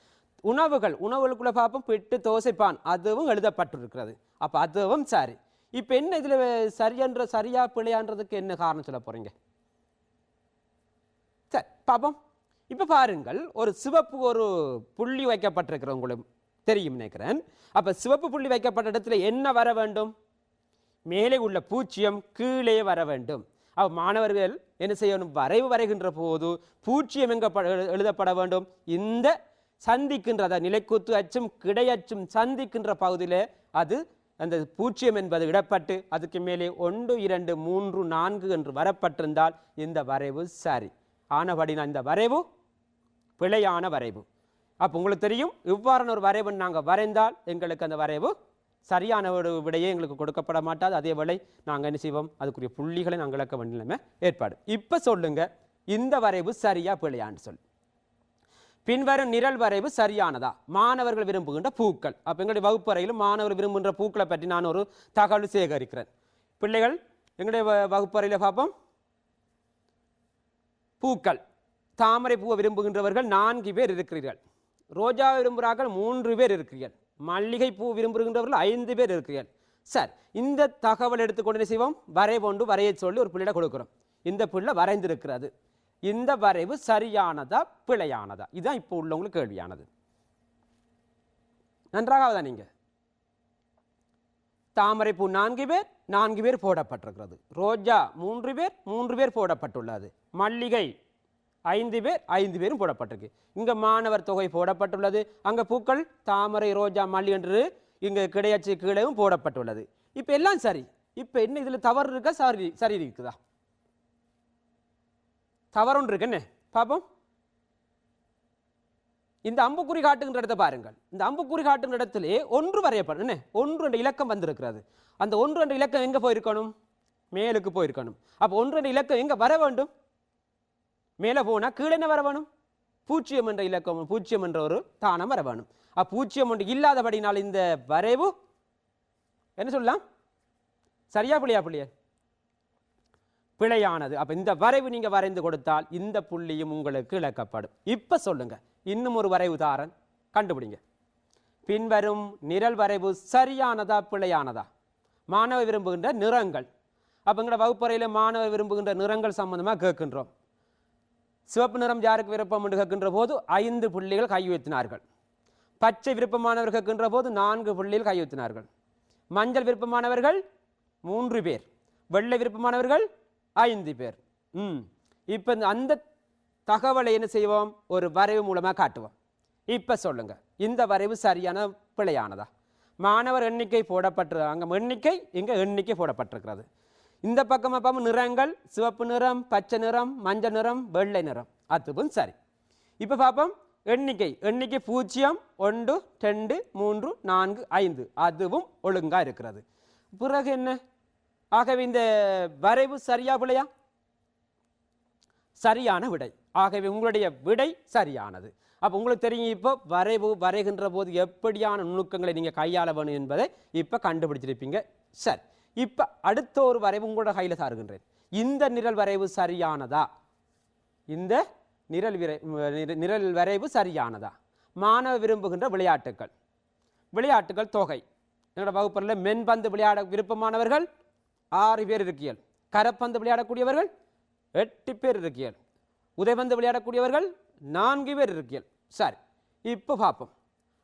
Speaker 2: உணவுகளுக்குள்ள பார்ப்போம், பிட்டு தோசை பான், அதுவும் எழுதப்பட்டிருக்கிறது. அப்போ அதுவும் சரி. இப்போ என்ன இதில் சரியா பிழையான்றதுக்கு என்ன காரணம் சொல்ல போறீங்க? சரி பார்ப்போம். இப்போ பாருங்கள், ஒரு சிவப்பு ஒரு புள்ளி வைக்கப்பட்டிருக்கிற உங்களுக்கு தெரியும் நினைக்கிறேன். அப்போ சிவப்பு புள்ளி வைக்கப்பட்ட இடத்துல என்ன வர வேண்டும்? மேலே உள்ள 0 கீழே வர வேண்டும். அப்போ மாணவர்கள் என்ன செய்யணும்? வரைவு வரைகின்ற போது 0 எங்க எழுதப்பட வேண்டும்? இந்த சந்திக்கின்ற நிலைக்குத்து அச்சும் கிடையச்சும் சந்திக்கின்ற பகுதியில் அது அந்த 0 என்பது இடப்பட்டு அதுக்கு மேலே 1 2 3 4 என்று வரப்பட்டிருந்தால் இந்த வரைவு சரி. ஆனபடினா இந்த வரைவு பிழையான வரைவு. அப்போ உங்களுக்கு தெரியும், இவ்வாறான ஒரு வரைவு நாங்கள் வரைந்தால் எங்களுக்கு அந்த வரைவு சரியான ஒரு விடையே எங்களுக்கு கொடுக்கப்பட மாட்டாது. அதே வேளை நாங்கள் என்ன செய்வோம்? அதுக்குரிய புள்ளிகளை நாங்கள் இழக்க வேண்டிய நிலைமை ஏற்பாடு. இப்போ சொல்லுங்க, இந்த வரைவு சரியா பிழையான்னு சொல்லி. பின்வரும் நிரல் வரைவு சரியானதா? மாணவர்கள் விரும்புகின்ற பூக்கள். அப்போ எங்களுடைய வகுப்பறையில் மாணவர்கள் விரும்புகின்ற பூக்களை பற்றி நான் ஒரு தகவல் சேகரிக்கிறேன். பிள்ளைகள் எங்களுடைய வகுப்பறையில் பார்ப்போம். பூக்கள், தாமரை பூவை விரும்புகின்றவர்கள் 4 பேர் இருக்கிறீர்கள். ரோஜா விரும்புகிறார்கள் 3 பேர் இருக்கிறீர்கள். மல்லிகை பூ விரும்புகின்றவர்கள் 5 பேர் இருக்கிறீர்கள். சார், இந்த தகவல் எடுத்துக்கொண்டு செய்வோம், வரைவோண்டு வரைய சொல்லி ஒரு பிள்ளை கொடுக்குறோம். இந்த பிள்ளை வரைந்திருக்கிறது. இந்த வரைவு சரியானதா பிழையானதா? இதுதான் இப்போ உள்ளவங்களுக்கு கேள்வியானது. நன்றாகதான் நீங்க. தாமரை பூ 4 பேர் 4 பேர் போடப்பட்டிருக்கிறது. ரோஜா 3 பேர் 3 பேர் போடப்பட்டுள்ளது. மல்லிகை 5 பேர் 5 பேரும் போடப்பட்டிருக்கு. இங்க மாணவர் தொகை போடப்பட்டுள்ளது. அங்க பூக்கள் தாமரை ரோஜா மல்லி என்று இங்க கிடையாச்சு கீழேயும் போடப்பட்டுள்ளது. இப்ப எல்லாம் சரி. இப்ப என்ன இதுல தவறு இருக்கா சரி இருக்குதா? தவறு ஒன்று இருக்கு. என்ன பாப்போம். இந்த அம்புக்குறி காட்டுகின்ற இடத்தை பாருங்கள். இந்த அம்புக்குறி காட்டுகின்ற இடத்திலே 1 வரையப்படும். என்ன 1 என்ற இலக்கம் வந்திருக்கிறது. அந்த 1 என்ற இலக்கம் எங்க போயிருக்கணும்? மேலுக்கு போயிருக்கணும். அப்ப 1 என்ற இலக்கம் எங்க வர வேண்டும்? மேலே போனா கீழே என்ன வர வேணும்? 0 என்ற இலக்கம், 0 என்ற ஒரு தானம் வர வேணும். 0 ஒன்று இல்லாதபடினால் இந்த வரைவு என்ன சொல்லலாம்? சரியா பிள்ளையா? பிழையானது. அப்ப இந்த வரைவு நீங்க வரைந்து கொடுத்தால் இந்த புள்ளியும் உங்களுக்கு இழக்கப்படும். இப்ப சொல்லுங்க, இன்னும் ஒரு வரைவு தாரன் கண்டுபிடிங்க. பின்வரும் நிரல் வரைவு சரியானதா பிழையானதா? மாணவர் விரும்புகின்ற நிறங்கள். அப்ப எங்களோட வகுப்பறையில மாணவர் விரும்புகின்ற நிறங்கள் சம்பந்தமா கேட்கின்றோம். சிவப்பு நிறம் யாருக்கு விருப்பம் என்று கேட்கின்ற போது 5 புள்ளிகள் கை உயர்த்தினார்கள். பச்சை விருப்பமானவர் கேட்கின்ற போது 4 புள்ளிகள் கை உயர்த்தினார்கள். மஞ்சள் விருப்பமானவர்கள் 3 பேர், வெள்ளை விருப்பமானவர்கள் 5 பேர். இப்ப அந்த தகவலை என்ன செய்வோம்? ஒரு வரைவு மூலமா காட்டுவோம். இப்ப சொல்லுங்க, இந்த வரைவு சரியான பிழையானதா? மாணவர் எண்ணிக்கை போடப்பட்டிருக்கு, அங்கே எண்ணிக்கை இங்கே எண்ணிக்கை போடப்பட்டிருக்கிறது. இந்த பக்கம் அப்போ நிறங்கள் சிவப்பு நிறம், பச்சை நிறம், மஞ்சள் நிறம், வெள்ளை நிறம், அதுவும் சரி. இப்போ பார்ப்போம் எண்ணிக்கை 0, 1, 2, 3, 4, 5 அதுவும் ஒழுங்கா இருக்கிறது. பிறகு என்ன? ஆகவே இந்த வரைவு சரியா பிள்ளையா? சரியான விடை. ஆகவே உங்களுடைய விடை சரியானது. அப்போ உங்களுக்கு தெரியும் இப்போ வரைவு வரைகின்ற போது எப்படியான நுணுக்கங்களை நீங்கள் கையாள வேணும் என்பதை இப்போ கண்டுபிடிச்சிருப்பீங்க. சரி, இப்போ அடுத்த ஒரு வரைவு உங்களோட கையில் தாருகின்றேன். இந்த நிரல் வரைவு சரியானதா? இந்த நிரல் வரைவு சரியானதா? மாணவ விரும்புகின்ற விளையாட்டுகள் தொகை. எங்களோட வகுப்பில் மென்பந்து விளையாட விருப்பமானவர்கள் 6 பேர் இருக்கியல், கரப்பந்து விளையாடக்கூடியவர்கள் 8 பேர் இருக்கியல், உதைபந்து விளையாடக்கூடியவர்கள் 4 பேர் இருக்கியல். சரி, இப்போ பார்ப்போம்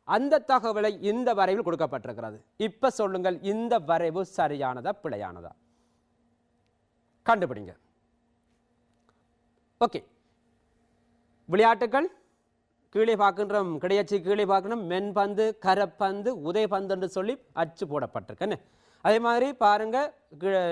Speaker 2: அந்த தகவலை இந்த வரைவில் கொடுக்கப்பட்டிருக்கிறது. இப்போ சொல்லுங்கள், இந்த வரைவு சரியானதா பிழையானதா? கண்டுபிடிங்க. ஓகே, விளையாட்டுகள் கீழே பார்க்கின்றோம், கிடையாச்சு கீழே பார்க்கணும். மென்பந்து, கரப்பந்து, உதைபந்து என்று சொல்லி அச்சு போடப்பட்டிருக்கேன்னு. அதே மாதிரி பாருங்க,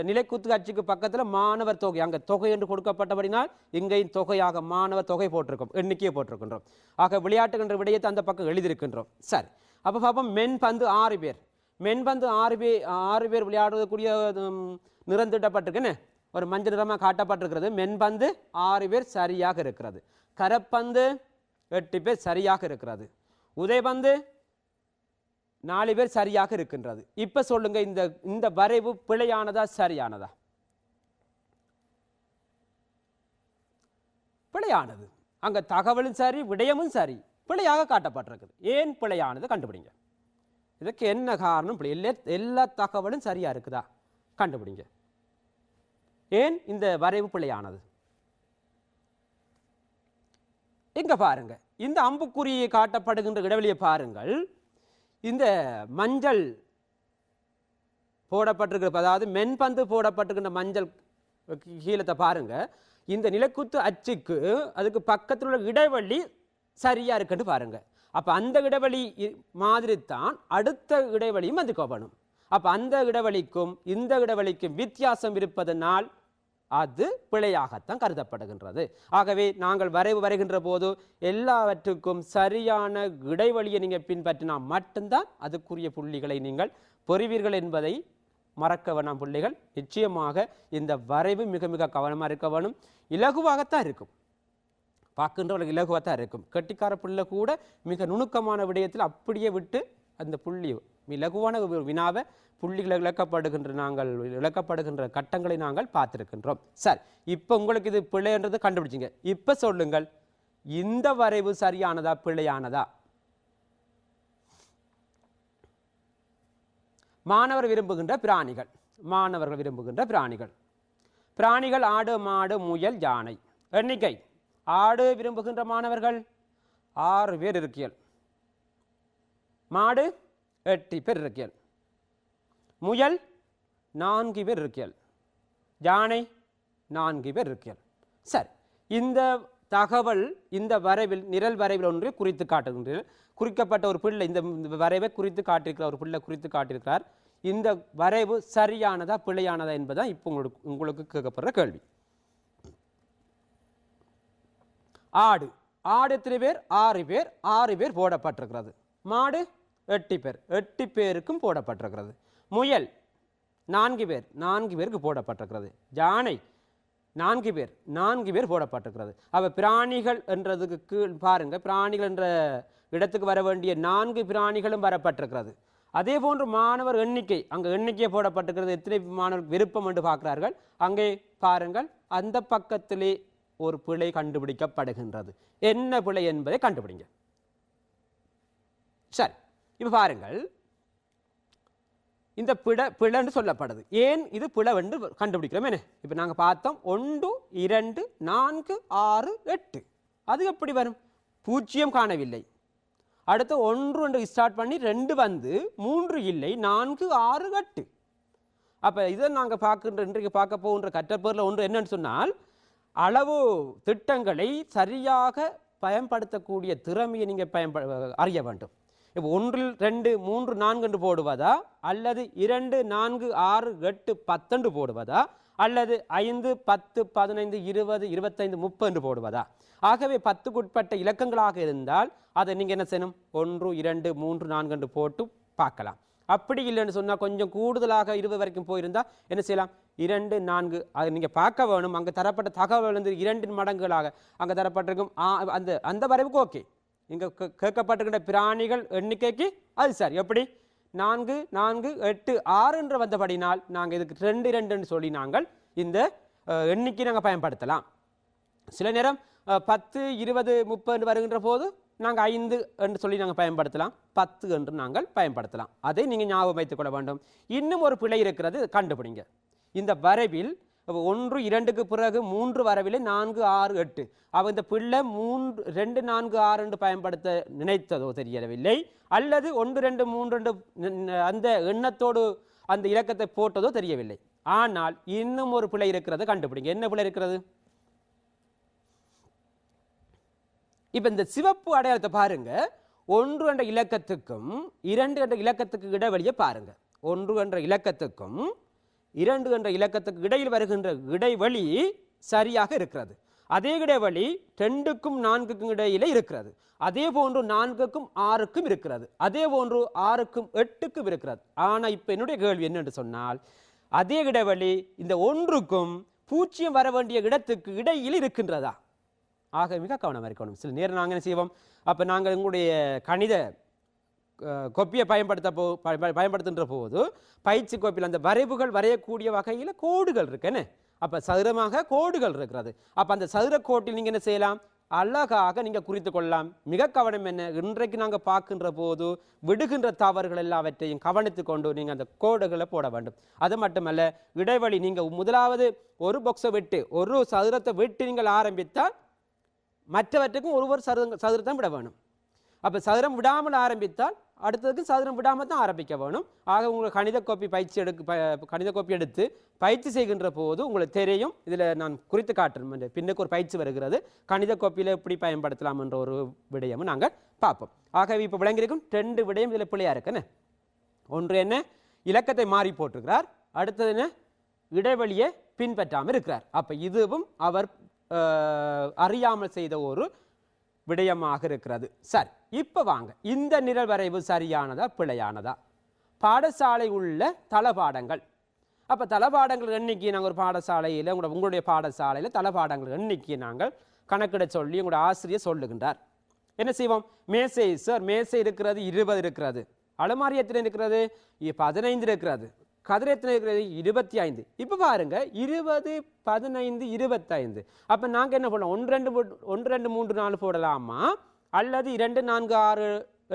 Speaker 2: நிலைக்குத்து அச்சுக்கு பக்கத்தில் மாணவர் தொகை, அங்கே தொகை என்று கொடுக்கப்பட்டபடினால் இங்கேயும் தொகையாக மாணவர் தொகை போட்டிருக்கோம், எண்ணிக்கையை போட்டிருக்கின்றோம். ஆக விளையாட்டுகின்ற விடயத்தை அந்த பக்கம் எழுதியிருக்கின்றோம். சரி, அப்போ பார்ப்போம். மென்பந்து 6 பேர், மென்பந்து 6 பேர் விளையாடக்கூடிய நிறந்திட்டப்பட்டிருக்குன்னு ஒரு மஞ்சள் நிறமாக காட்டப்பட்டிருக்கிறது. மென்பந்து 6 பேர் சரியாக இருக்கிறது. கரப்பந்து 8 பேர் சரியாக இருக்கிறது. உதைபந்து 4 பேர் சரியாக இருக்கின்றது. இப்ப சொல்லுங்க, இந்த வரைவு பிழையானதா சரியானதா? பிழையானது. அங்க தகவலும் சரி, விடயமும் சரி, பிழையாக காட்டப்பட்டிருக்குது. ஏன் பிழையானது கண்டுபிடிங்க. இதுக்கு என்ன காரணம்? எல்லா தகவலும் சரியா இருக்குதா கண்டுபிடிங்க. ஏன் இந்த வரைவு பிழையானது? இங்க பாருங்க, இந்த அம்புக்குறியை காட்டப்படுகின்ற இடைவெளியை பாருங்கள். இந்த மஞ்சள் போடப்பட்டிருக்கிற, அதாவது மென்பந்து போடப்பட்டிருக்கின்ற மஞ்சள் கீழத்தை பாருங்க. இந்த நிலக்குத்து அச்சுக்கு அதுக்கு பக்கத்தில் உள்ள இடைவெளி சரியா இருக்குன்னு பாருங்க. அப்ப அந்த இடைவெளி மாதிரி தான் அடுத்த இடைவெளியும் வந்து கோபணும். அப்ப அந்த இடைவெளிக்கும் இந்த இடைவெளிக்கும் வித்தியாசம் இருப்பதனால் அது பிழையாகத்தான் கருதப்படுகின்றது. ஆகவே நாங்கள் வரைவு வரைகின்ற போது எல்லாவற்றுக்கும் சரியான இடைவெளியை நீங்கள் பின்பற்றினா மட்டும்தான் அதுக்குரிய புள்ளிகளை நீங்கள் பெறுவீர்கள் என்பதை மறக்க வேணாம் பிள்ளைகள். நிச்சயமாக இந்த வரைவு மிக மிக கவனமாக இருக்க வேணும். இலகுவாகத்தான் இருக்கும், பார்க்கின்றவர்களுக்கு இலகுவாகத்தான் இருக்கும். கெட்டிக்கார பிள்ளை கூட மிக நுணுக்கமான விடயத்தில் அப்படியே விட்டு அந்த புள்ளி இலகுவான வினாவை புள்ளிகளை இழக்கப்படுகின்ற கட்டங்களை நாங்கள் பார்த்திருக்கின்றோம். சரி, இப்போ உங்களுக்கு இது பிழைன்றது கண்டுபிடிச்சிங்க. இப்போ சொல்லுங்கள், இந்த வரைவு சரியானதா பிழையானதா? மாணவர்கள் விரும்புகின்ற பிராணிகள் ஆடு, மாடு, முயல், யானை. எண்ணிக்கை ஆடு விரும்புகின்ற மாணவர்கள் 6 பேர் இருக்கியல், மாடு 8 பேர் இருக்கியல், முயல் 4 பேர் இருக்கியல், யானை 4 பேர் இருக்கியல். சரி, இந்த தகவல் இந்த வரைவில் நிரல் வரைவில் ஒன்று குறித்து காட்டுகின்றது. குறிக்கப்பட்ட ஒரு பிள்ளை இந்த வரைவை குறித்து காட்டியிருக்கிறார், ஒரு பிள்ளை குறித்து காட்டியிருக்கிறார். இந்த வரைவு சரியானதா பிழையானதா என்பதான் இப்போ உங்களுக்கு கேட்கப்படுற கேள்வி. ஆடு எத்தனை பேர்? 6 பேர் போடப்பட்டிருக்கிறது. மாடு 8 பேர், 8 பேருக்கும் போடப்பட்டிருக்கிறது. முயல் 4 பேருக்கு போடப்பட்டிருக்கிறது. யானை 4 பேர் போடப்பட்டிருக்கிறது. அப்ப பிராணிகள் என்றதுக்கு கீழ் பாருங்க, பிராணிகள் என்ற இடத்துக்கு வர வேண்டிய 4 பிராணிகளும் வரப்பட்டிருக்கிறது. அதே போன்று மாணவர் எண்ணிக்கை, அங்கே எண்ணிக்கை போடப்பட்டிருக்கிறது. எத்தனை மாணவர் விருப்பம் என்று பார்க்கிறார்கள். அங்கே பாருங்கள், அந்த பக்கத்திலே ஒரு பிழை கண்டுபிடிக்கப்படுகின்றது. என்ன பிழை என்பதை கண்டுபிடிங்க. சரி, இப்ப பாருங்கள், இந்த பிழைன்னு சொல்லப்படுது. ஏன் இது பிழை என்று கண்டுபிடிக்கிறோம். என்ன இப்ப நாங்க பார்த்தோம் 1, 2, 4, 6, 8. அது எப்படி வரும்? 0 காணவில்லை. அடுத்து 1 என்று ஸ்டார்ட் பண்ணி 2 வந்து 3 இல்லை, 4, 6, 8. அப்ப இதை நாங்க இன்றைக்கு பார்க்க போகின்ற கற்றப்பொருள் ஒன்று என்னன்னு சொன்னால், அளவு திட்டங்களை சரியாக பயன்படுத்தக்கூடிய திறமையை நீங்க அறிய வேண்டும். இப்போ 1 2 3 4 என்று போடுவதா அல்லது 2 4 6 8 10 என்று போடுவதா அல்லது 5 10 15 20 25 30 என்று போடுவதா? ஆகவே 10க்கு உட்பட்ட இலக்கங்களாக இருந்தால் அதை நீங்க என்ன செய்யணும்? 1 2 3 4 என்று போட்டு பார்க்கலாம். அப்படி இல்லைன்னு சொன்னா கொஞ்சம் கூடுதலாக 20 வரைக்கும் போயிருந்தா என்ன செய்யலாம்? 2 4 அதை நீங்க பார்க்க வேணும். அங்க தரப்பட்ட தகவல் வந்து 2 மடங்குகளாக அங்க தரப்பட்டிருக்கும். அந்த அந்த வரைவுக்கு ஓகே. இங்க கேட்கப்பட்டிருக்கிற பிராணிகள் எண்ணிக்கைக்கு அது சரி. எப்படி 4 4 8 6 என்று வந்தபடினால் நாங்கள் இதுக்கு 2 2 சொல்லி நாங்கள் இந்த எண்ணிக்கை நாங்கள் பயன்படுத்தலாம். சில நேரம் 10 20 30 வருகின்ற போது நாங்கள் 5 என்று சொல்லி நாங்கள் பயன்படுத்தலாம், 10 என்று நாங்கள் பயன்படுத்தலாம். அதை நீங்கள் ஞாபகம் வைத்துக் கொள்ள வேண்டும். இன்னும் ஒரு பிழை இருக்கிறது, கண்டுபிடிங்க. இந்த வரைவில் 1 2க்கு பிறகு 3 வரவில்லை, 4 6 8. அவ இந்த பிள்ளை 2 4 6 என்று பயன்படுத்த நினைத்ததோ தெரியவில்லை, அல்லது 1 2 3 அந்த எண்ணத்தோடு அந்த இலக்கத்தை போட்டதோ தெரியவில்லை. ஆனால் இன்னும் ஒரு பிழை இருக்கிறது, கண்டுபிடிங்க. என்ன பிழை இருக்கிறது? இப்ப இந்த சிவப்பு அடையாளத்தை பாருங்க. 1 என்ற இலக்கத்துக்கும் 2 என்ற இலக்கத்துக்கு இடைவெளியை பாருங்க. 1 என்ற இலக்கத்துக்கும் 2 என்ற இலக்கத்துக்கு இடையில் வருகின்ற இடைவெளி சரியாக இருக்கிறது. அதே இடைவெளி 2க்கும் 4க்கும் இடையில இருக்கிறது. அதே போன்று 4க்கும் 6க்கும் இருக்கிறது. அதே போன்று 6க்கும் 8க்கும் இருக்கிறது. ஆனா இப்ப என்னுடைய கேள்வி என்னென்று சொன்னால், அதே இடைவெளி இந்த 1க்கும் 0 வர வேண்டிய இடத்துக்கு இடையில் இருக்கின்றதா? ஆக மிக கவனமாக இருக்கணும். சில நேரம் நாங்கள் என்ன செய்வோம், அப்போ நாங்கள் எங்களுடைய கணித கொப்பியை பயன்படுத்துகின்ற போது பயிற்சி கோப்பில் அந்த வரைவுகள் வரையக்கூடிய வகையில் கோடுகள் இருக்குன்னு, அப்போ சதுரமாக கோடுகள் இருக்கிறது. அப்போ அந்த சதுர கோட்டில் நீங்கள் என்ன செய்யலாம்? அழகாக நீங்கள் குறித்து கொள்ளலாம். மிக கவனம் என்ன, இன்றைக்கு நாங்கள் பார்க்கின்ற போது விடுகின்ற தவறுகள் எல்லாவற்றையும் கவனித்து கொண்டு நீங்கள் அந்த கோடுகளை போட வேண்டும். அது மட்டுமல்ல, இடைவெளி நீங்கள் முதலாவது ஒரு பாக்ஸை விட்டு ஒரு சதுரத்தை விட்டு நீங்கள் ஆரம்பித்தால் மற்றவற்றுக்கும் ஒருவர் சதுரத்தை விட வேணும். அப்போ சதுரம் விடாமல் ஆரம்பித்தால் அடுத்ததுக்கு சதுரம் விடாமல் தான் ஆரம்பிக்க வேணும். ஆக உங்கள் கணித கோப்பி கணித கோப்பி எடுத்து பயிற்சி செய்கின்ற போது உங்களுக்கு தெரியும். இதில் நான் குறித்து காட்டுறேன், பின்னுக்கு ஒரு பயிற்சி வருகிறது, கணித கோப்பியில் எப்படி பயன்படுத்தலாம் என்ற ஒரு விடயமும் நாங்கள் பார்ப்போம். ஆகவே இப்போ விளங்கியிருக்கும் 2 விடயம் இதில் பிள்ளையா இருக்குன்னு. ஒன்று என்ன, இலக்கத்தை மாறி போட்டிருக்கிறார். அடுத்தது என்ன, இடைவெளியை பின்பற்றாமல் இருக்கிறார். அப்போ இதுவும் அவர் அறியாமல் செய்த ஒரு விடயமாக இருக்கிறது. சரி, இப்ப வாங்க, இந்த நிரல் வரைவு சரியானதா பிழையானதா? பாடசாலை உள்ள தளபாடங்கள். அப்ப தளபாடங்கள் எண்ணிக்கை நாங்கள் ஒரு பாடசாலையில் உங்களுடைய பாடசாலையில் தளபாடங்கள் எண்ணிக்கை நாங்கள் கணக்கிட சொல்லி உங்களுடைய ஆசிரியர் சொல்லுகின்றார். என்ன செய்வோம்? மேசை சார், மேசை இருக்கிறது 20 இருக்கிறது, அலமாரி எத்தனை இருக்கிறது 15 இருக்கிறது, கதிரை எத்தனை இருக்கிறது 25. இப்ப பாருங்க 20 15 25. அப்ப நாங்க என்ன பண்ணலாம்? 1 2 3 4 போடலாமா, அல்லது 2 4 6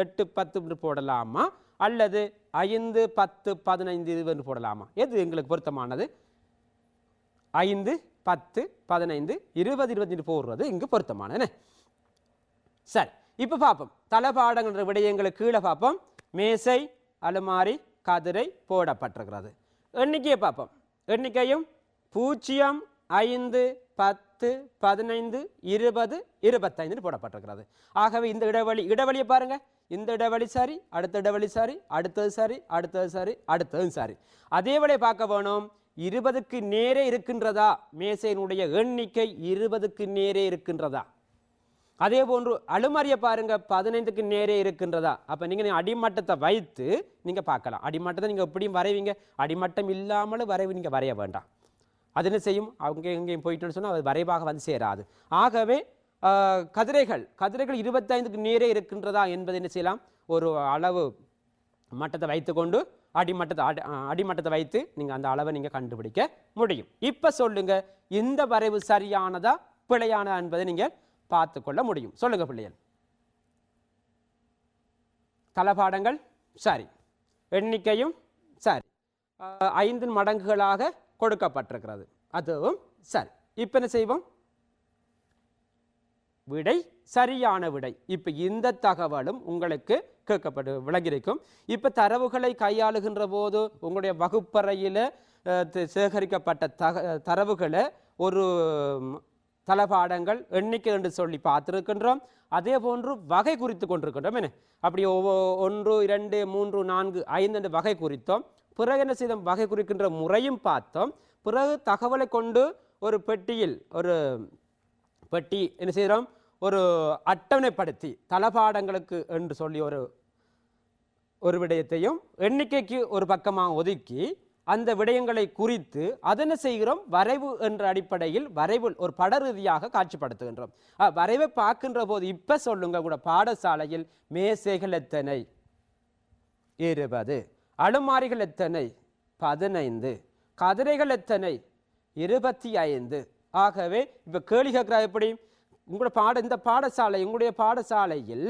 Speaker 2: 8 10 போடலாமா, அல்லது 5 10 15 20 போடலாமா? எது எங்களுக்கு பொருத்தமானது? 5 10 15 20 25 போடுறது இங்கு பொருத்தமானது. சரி, இப்ப பார்ப்போம் தளபாடங்கள் விடயங்களுக்கு கீழே பார்ப்போம். மேசை, அலமாரி, கதிரை போடப்பட்டிருக்கிறது. எண்ணிக்கையை பார்ப்போம். எண்ணிக்கையும் 0 5 10 15 20 25 போடப்பட்டிருக்கிறது. ஆகவே இந்த இடைவெளியை பாருங்க. இந்த இடைவெளி சரி, அடுத்த இடைவெளி சரி, அடுத்தது சரி, அடுத்தது சரி, அடுத்தது சரி. அதே வேளை பார்க்க வேணும், 20க்கு நேரே இருக்கின்றதா? மேசையினுடைய எண்ணிக்கை 20க்கு நேரே இருக்கின்றதா? அதே போன்று அலுமாரியை பாருங்க, 15க்கு நேரே இருக்கின்றதா? அப்ப நீங்க அடிமட்டத்தை வைத்து நீங்க பார்க்கலாம். அடிமட்டத்தை நீங்க எப்படியும் வரைவீங்க, அடிமட்டம் இல்லாமல் வரைவு நீங்க வரைய வேண்டாம். அது என்ன செய்யும், அவங்க எங்கேயும் போயிட்டு சொன்னா அது வரைவாக வந்து சேராது. ஆகவே கதிரைகள் 25க்கு நேரே இருக்கின்றதா என்பதை என்ன செய்யலாம், ஒரு அளவு மட்டத்தை வைத்துக்கொண்டு அடிமட்டத்தை வைத்து நீங்க அந்த அளவை நீங்க கண்டுபிடிக்க முடியும். இப்ப சொல்லுங்க, இந்த வரைவு சரியானதா பிழையானதா என்பதை நீங்க பார்த்து கொள்ள முடியும். சொல்லுங்க பிள்ளைகள். தளபாடங்கள் சரி, எண்ணிக்கையும் சரி, 5 மடங்குகளாக கொடுக்கப்பட்டிருக்கிறது, அதுவும் சரி. இப்ப என்ன செய்வோம்? விடை சரியான விடை. இப்ப இந்த தகவலும் உங்களுக்கு கேட்கப்பட்டு விளங்கியிருக்கும். இப்ப தரவுகளை கையாளுகின்ற போது உங்களுடைய வகுப்பறையில சேகரிக்கப்பட்ட தரவுகளை ஒரு தளபாடங்கள் எண்ணிக்கை என்று சொல்லி பார்த்திருக்கின்றோம். அதே போன்று வகை குறித்து கொண்டிருக்கின்றோம். என்ன அப்படி 1 2 3 4 5 என்று வகை குறித்தோம். பிறகு என்ன செய்தோம், வகை குறிக்கின்ற முறையும் பார்த்தோம். பிறகு தகவலை கொண்டு ஒரு பெட்டியில் ஒரு பெட்டி என்ன செய்கிறோம், ஒரு அட்டவணைப்படுத்தி தளபாடங்களுக்கு என்று சொல்லி ஒரு விடயத்தையும் எண்ணிக்கைக்கு ஒரு பக்கமாக ஒதுக்கி அந்த விடயங்களை குறித்து அதனை செய்கிறோம் வரைவு என்ற அடிப்படையில் வரைவு ஒரு பட ரீதியாக காட்சிப்படுத்துகின்றோம். வரைவை பார்க்கின்ற போது இப்ப சொல்லுங்க கூட, பாடசாலையில் மேசைகள் எத்தனை? 20. அலுமாரிகள் எத்தனை? 15. கதிரைகள் எத்தனை? 25. ஆகவே இப்ப கேள்வி கேட்கிறா, எப்படி இந்த பாடசாலை உங்களுடைய பாடசாலையில்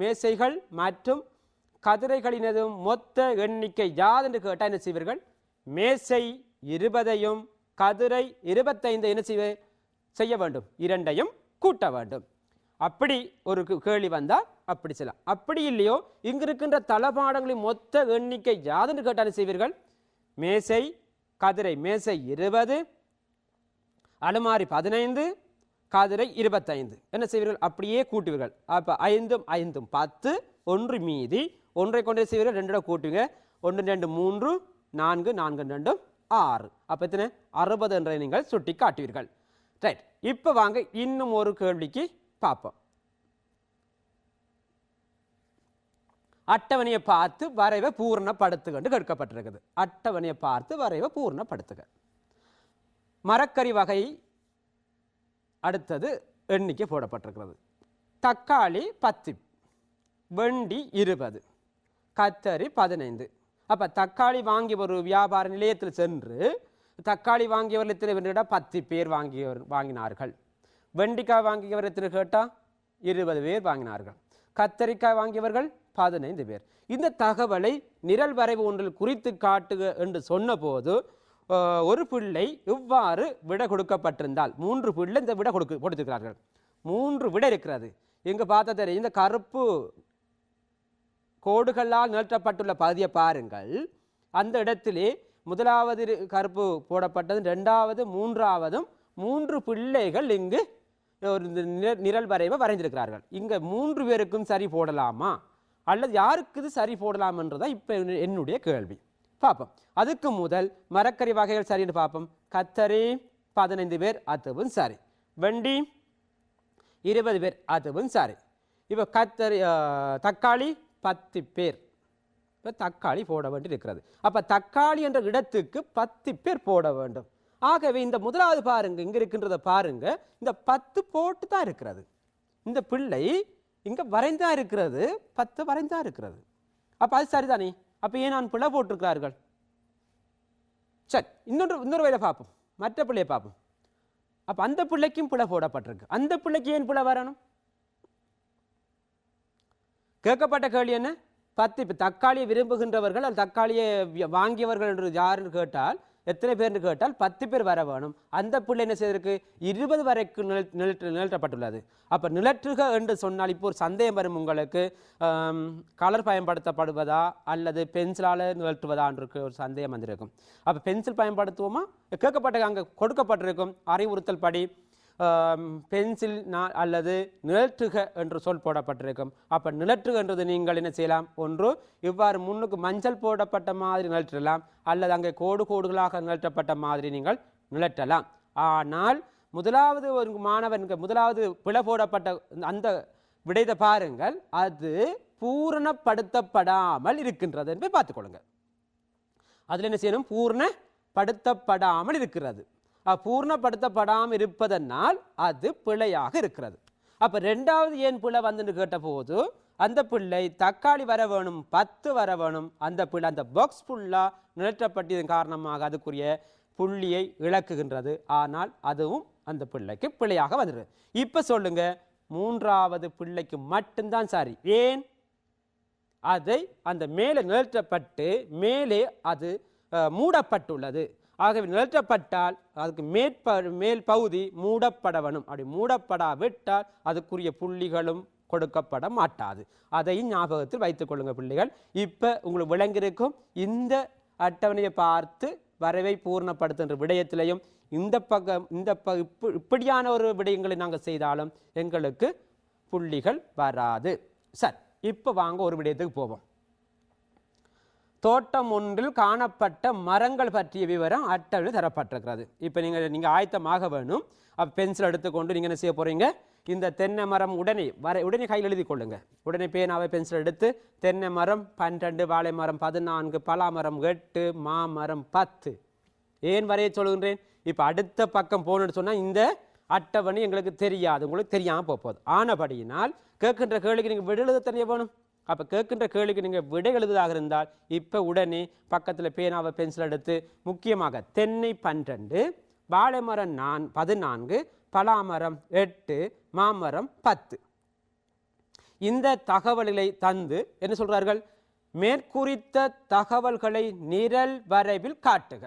Speaker 2: மேசைகள் மற்றும் கதிரைகளினதும் மொத்த எண்ணிக்கை யாது என்று கேட்டால் என்ன செய்வீர்கள்? மேசை 20 கதிரை 25 என்ன செய்ய வேண்டும்? 2ஐயும் கூட்ட வேண்டும். அப்படி ஒரு கேள்வி வந்தால் அப்படி செய்யலாம். அப்படி இல்லையோ, இங்கு இருக்கின்ற தளபாடங்களின் மொத்த எண்ணிக்கை யாது என்று கேட்டால் செய்வீர்கள்? மேசை கதிரை மேசை 20, அலுமாரி 15, கதிரை 25 என்ன செய்வீர்கள்? அப்படியே கூட்டுவீர்கள். அப்போ 5 5 10, 1 மீதி, ஒன்றை கொண்டே செய்வீர்கள், 2 கூட்டுவீங்க, 1 2 3 4 4 2 6. அப்போ எத்தனை? 60 என்ற நீங்கள் சுட்டி காட்டுவீர்கள். ரைட். இப்போ வாங்க இன்னும் ஒரு கேள்விக்கு பார்ப்போம். அட்டவணையை பார்த்து வரைவை பூர்ணப்படுத்துக என்று கேட்கப்பட்டிருக்குது. அட்டவணையை பார்த்து வரைவை பூர்ணப்படுத்துக. மரக்கறி வகை அடுத்தது எண்ணிக்கை போடப்பட்டிருக்கிறது. தக்காளி 10, வெண்டி 20, கத்தரி 15. அப்போ தக்காளி வாங்கி ஒரு வியாபார நிலையத்தில் சென்று தக்காளி வாங்கியவர்கள் எத்தனை பேர்? 10 பேர் வாங்கினார்கள். வெண்டிக்காய் வாங்கியவர் எத்தனை கேட்டால் 20 பேர் வாங்கினார்கள். கத்தரிக்காய் வாங்கியவர்கள் 15 பேர். இந்த தகவலை நிரல் வரைவு ஒன்றில் குறித்து காட்டுக என்று சொன்ன போது ஒரு பிள்ளை இவ்வாறு விட கொடுக்கப்பட்டிருந்தால் 3 பிள்ளை இந்த விட கொடுத்திருக்கிறார்கள். 3 விட இருக்கிறது. இங்க பார்த்தா தெரியும், இந்த கருப்பு கோடுகளால் நிறுத்தப்பட்டுள்ள பகுதியை பாருங்கள். அந்த இடத்திலே முதலாவது கருப்பு போடப்பட்டது, 2வது 3வதும் 3 பிள்ளைகள் இங்கு ஒரு நிரல் வரைவை வரைந்திருக்கிறார்கள். இங்க 3 பேருக்கும் சரி போடலாமா அல்லது யாருக்கு இது சரி போடலாம் என்றதான் இப்ப என்னுடைய கேள்வி. பார்ப்போம். அதுக்கு முதல் மரக்கறி வகைகள் சரின்னு பார்ப்போம். கத்தரி 15 பேர், அதுவும் சரி. வெண்டி 20 பேர், அதுவும் சரி. இப்போ தக்காளி 10 பேர். இப்போ தக்காளி போட வேண்டி இருக்கிறது. அப்போ தக்காளி என்ற இடத்துக்கு 10 பேர் போட வேண்டும். ஆகவே இந்த முதலாவது பாருங்க, இங்க இருக்கின்றத பாருங்க, இந்த 10 போட்டு தான் இருக்கிறது. இந்த பிள்ளை இங்க வரைந்தா இருக்கிறது, 10 வரைந்தா இருக்கிறது. அப்போ அது சரிதானே? அப்போ ஏன் நான் பிள்ளை போட்டிருக்கிறார்கள்? சரி, இன்னொரு வகையில் பார்ப்போம். மற்ற பிள்ளையை பார்ப்போம். அப்போ அந்த பிள்ளைக்கும் பிள்ளை போடப்பட்டிருக்கு. அந்த பிள்ளைக்கு ஏன் பிள்ளை வரணும்? கேட்கப்பட்ட கேள்வி என்ன? 10. இப்போ தக்காளியை விரும்புகின்றவர்கள் அல்லது தக்காளியை வாங்கியவர்கள் என்று யாருன்னு கேட்டால் எத்தனை பேர்னு கேட்டால் 10 பேர் வர வேணும். அந்த பிள்ளை என்ன செய்திருக்கு? 20 வரைக்கும் நிழற்றப்பட்டுள்ளது. அப்போ நிழற்றுக என்று சொன்னால் இப்போ ஒரு சந்தேகம் வரும் உங்களுக்கு, கலர் பயன்படுத்தப்படுவதா அல்லது பென்சிலால் நிழற்றுவதா என்று ஒரு சந்தேகம் வந்திருக்கும். அப்போ பென்சில் பயன்படுத்துவோமா? கேட்கப்பட்ட அங்கே கொடுக்கப்பட்டிருக்கும் அறிவுறுத்தல் படி பென்சில் அல்லது நிழற்றுக என்று சொல் போடப்பட்டிருக்கும். அப்போ நிழற்றுக என்றது நீங்கள் என்ன செய்யலாம்? ஒன்று இவ்வாறு முன்னுக்கு மஞ்சள் போடப்பட்ட மாதிரி நிழற்றலாம், அல்லது அங்கே கோடுகளாக நிழற்றப்பட்ட மாதிரி நீங்கள் நிழற்றலாம். ஆனால் முதலாவது ஒரு மாணவன் முதலாவது பிழை போடப்பட்ட அந்த விடையை பாருங்கள், அது பூரணப்படுத்தப்படாமல் இருக்கின்றது என்று பார்த்துக்கொள்ளுங்க. அதில் என்ன செய்யணும்? பூரணப்படுத்தப்படாமல் இருக்கிறது. பூர்ணப்படுத்தப்படாமல் இருப்பதனால் அது பிழையாக இருக்கிறது. அப்ப 2வது ஏன் பிழை வந்து கேட்ட போது அந்த பிள்ளை தக்காளி வர வேணும், 10 வர வேணும். அந்த பிள்ளை அந்த பாக்ஸ் ஃபுல்லா நிழற்றப்பட்டதன் காரணமாக அதுக்குரிய புள்ளியை இழக்குகின்றது. ஆனால் அதுவும் அந்த பிள்ளைக்கு பிழையாக வந்துடுது. இப்ப சொல்லுங்க, 3வது பிள்ளைக்கு மட்டும்தான் சரி. ஏன்? அதை அந்த மேலே நிழற்றப்பட்டு மேலே அது மூடப்பட்டுள்ளது. ஆகவே நிழற்றப்பட்டால் அதுக்கு மேல் பகுதி மூடப்பட வேணும். அப்படி மூடப்படாவிட்டால் அதுக்குரிய புள்ளிகளும் கொடுக்கப்பட மாட்டாது. அதையும் ஞாபகத்தில் வைத்துக் கொள்ளுங்க பிள்ளைகள். இப்ப உங்களுக்கு விளங்கியிருக்கும் இந்த அட்டவணையை பார்த்து வரைவை பூர்ணப்படுத்துகின்ற விடயத்திலையும் இந்த பக்கம் இப்படியான ஒரு விடயங்களை நாங்கள் செய்தாலும் எங்களுக்கு புள்ளிகள் வராது. சரி, இப்போ வாங்க ஒரு விடயத்துக்கு போவோம். தோட்டம் ஒன்றில் காணப்பட்ட மரங்கள் பற்றிய விவரம் அட்டவணை தரப்பட்டிருக்கிறது. இப்போ நீங்கள் ஆயத்தமாக வேணும். அப்போ பென்சில் எடுத்துக்கொண்டு நீங்கள் என்ன செய்ய போகிறீங்க, இந்த தென்னை மரம் உடனே கையில் எழுதி கொள்ளுங்க. உடனே பேனாவை பென்சில் எடுத்து தென்னை மரம் 12, வாழை மரம் 14, பலா மரம் 8, மாமரம் 10. ஏன் வரைய சொல்கின்றேன், இப்போ அடுத்த பக்கம் போகணுன்னு சொன்னால் இந்த அட்டவணை எங்களுக்கு தெரியாது, உங்களுக்கு தெரியாமல் போகுது. ஆனபடியினால் கேட்கின்ற கேள்விக்கு நீங்கள் விட எழுத தெரிய வேணும். அப்போ கேட்கின்ற கேள்விக்கு நீங்கள் விடை எழுதுவதாக இருந்தால் இப்போ உடனே பக்கத்தில் பேனாவை பென்சில் எடுத்து முக்கியமாக தென்னை 12, வாழை மரம் 14, பலாமரம் 8, மாமரம் 10 இந்த தகவல்களை தந்து என்ன சொல்றார்கள், மேற்குறித்த தகவல்களை நிரல் வரைவில் காட்டுக.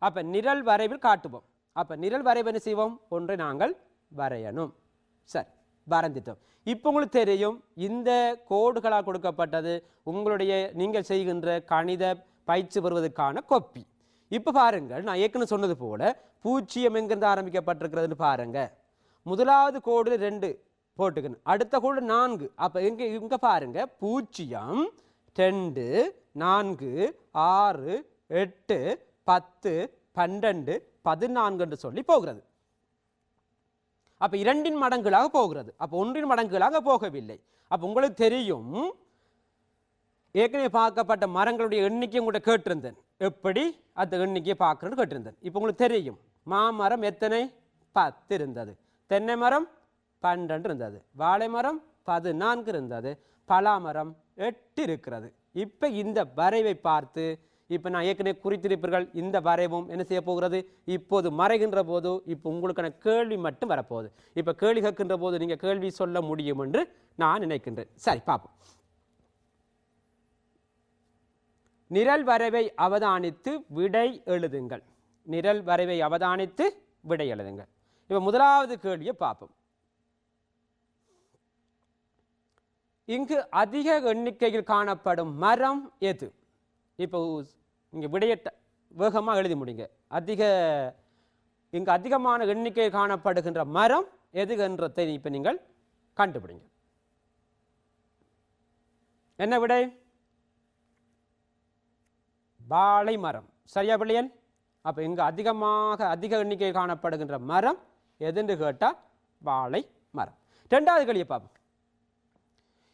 Speaker 2: அப்போ நிரல் வரைவில் காட்டுவோம். அப்போ நிரல் வரைவு என்ன செய்வோம், ஒன்றை நாங்கள் வரையணும். சரி, வரைந்துட்டோம். இப்போ உங்களுக்கு தெரியும் இந்த கோடுகளாக கொடுக்கப்பட்டது உங்களுடைய நீங்கள் செய்கின்ற கணித பயிற்சி பெறுவதற்கான கொப்பி. இப்போ பாருங்கள், நான் ஏற்கனவே சொன்னது போல பூஜ்ஜியம் எங்கிருந்து ஆரம்பிக்கப்பட்டிருக்கிறதுன்னு பாருங்க. முதலாவது கோடு 2 போட்டுக்கணும், அடுத்த கோடு 4. அப்போ இங்கே பாருங்க 0, 2, 4, 6, 8, 10, 12, 14 என்று சொல்லி போகிறது. அப்போ 2 மடங்குகளாக போகிறது. அப்போ 1 மடங்குகளாக போகவில்லை. அப்போ உங்களுக்கு தெரியும் ஏற்கனவே பார்க்கப்பட்ட மரங்களுடைய எண்ணிக்கை கூட கேட்டிருந்தேன், எப்படி அந்த எண்ணிக்கையை பார்க்கணும்னு கேட்டிருந்தேன். இப்போ உங்களுக்கு தெரியும் மாமரம் எத்தனை 10 இருந்தது, தென்னை மரம் 12 இருந்தது, வாழை மரம் 14 இருந்தது, பலாமரம் 8 இருக்கிறது. இப்போ இந்த வரைவை பார்த்து இப்போ நான் ஏற்கனவே குறித்திருப்பீர்கள், இந்த வரைவும் என்ன செய்ய போகிறது, இப்போது மறைகின்ற போது இப்போ உங்களுக்கான கேள்வி மட்டும் வரப்போகுது. இப்போ கேள்வி கேட்கின்ற போது நீங்கள் கேள்வி சொல்ல முடியும் என்று நான் நினைக்கின்றேன். சரி, பார்ப்போம். நிரல் வரைவை அவதானித்து விடை எழுதுங்கள். நிரல் வரைவை அவதானித்து விடை எழுதுங்கள். இப்போ முதலாவது கேள்வியை பார்ப்போம். இங்கு அதிக எண்ணிக்கையில் காணப்படும் மரம் எது? இப்போ இங்கே விடையை வேகமாக எழுதி முடிங்க. இங்கு அதிகமான எண்ணிக்கை காணப்படுகின்ற மரம் எது என்றதை இப்போ நீங்கள் கண்டுபிடிங்க. என்ன விடை? வாழை மரம். சரியா பிள்ளையன்? அப்போ இங்கு அதிக எண்ணிக்கை காணப்படுகின்ற மரம் எதுன்னு கேட்டால் வாழை மரம். 2வது கேள்வியை பார்ப்போம்.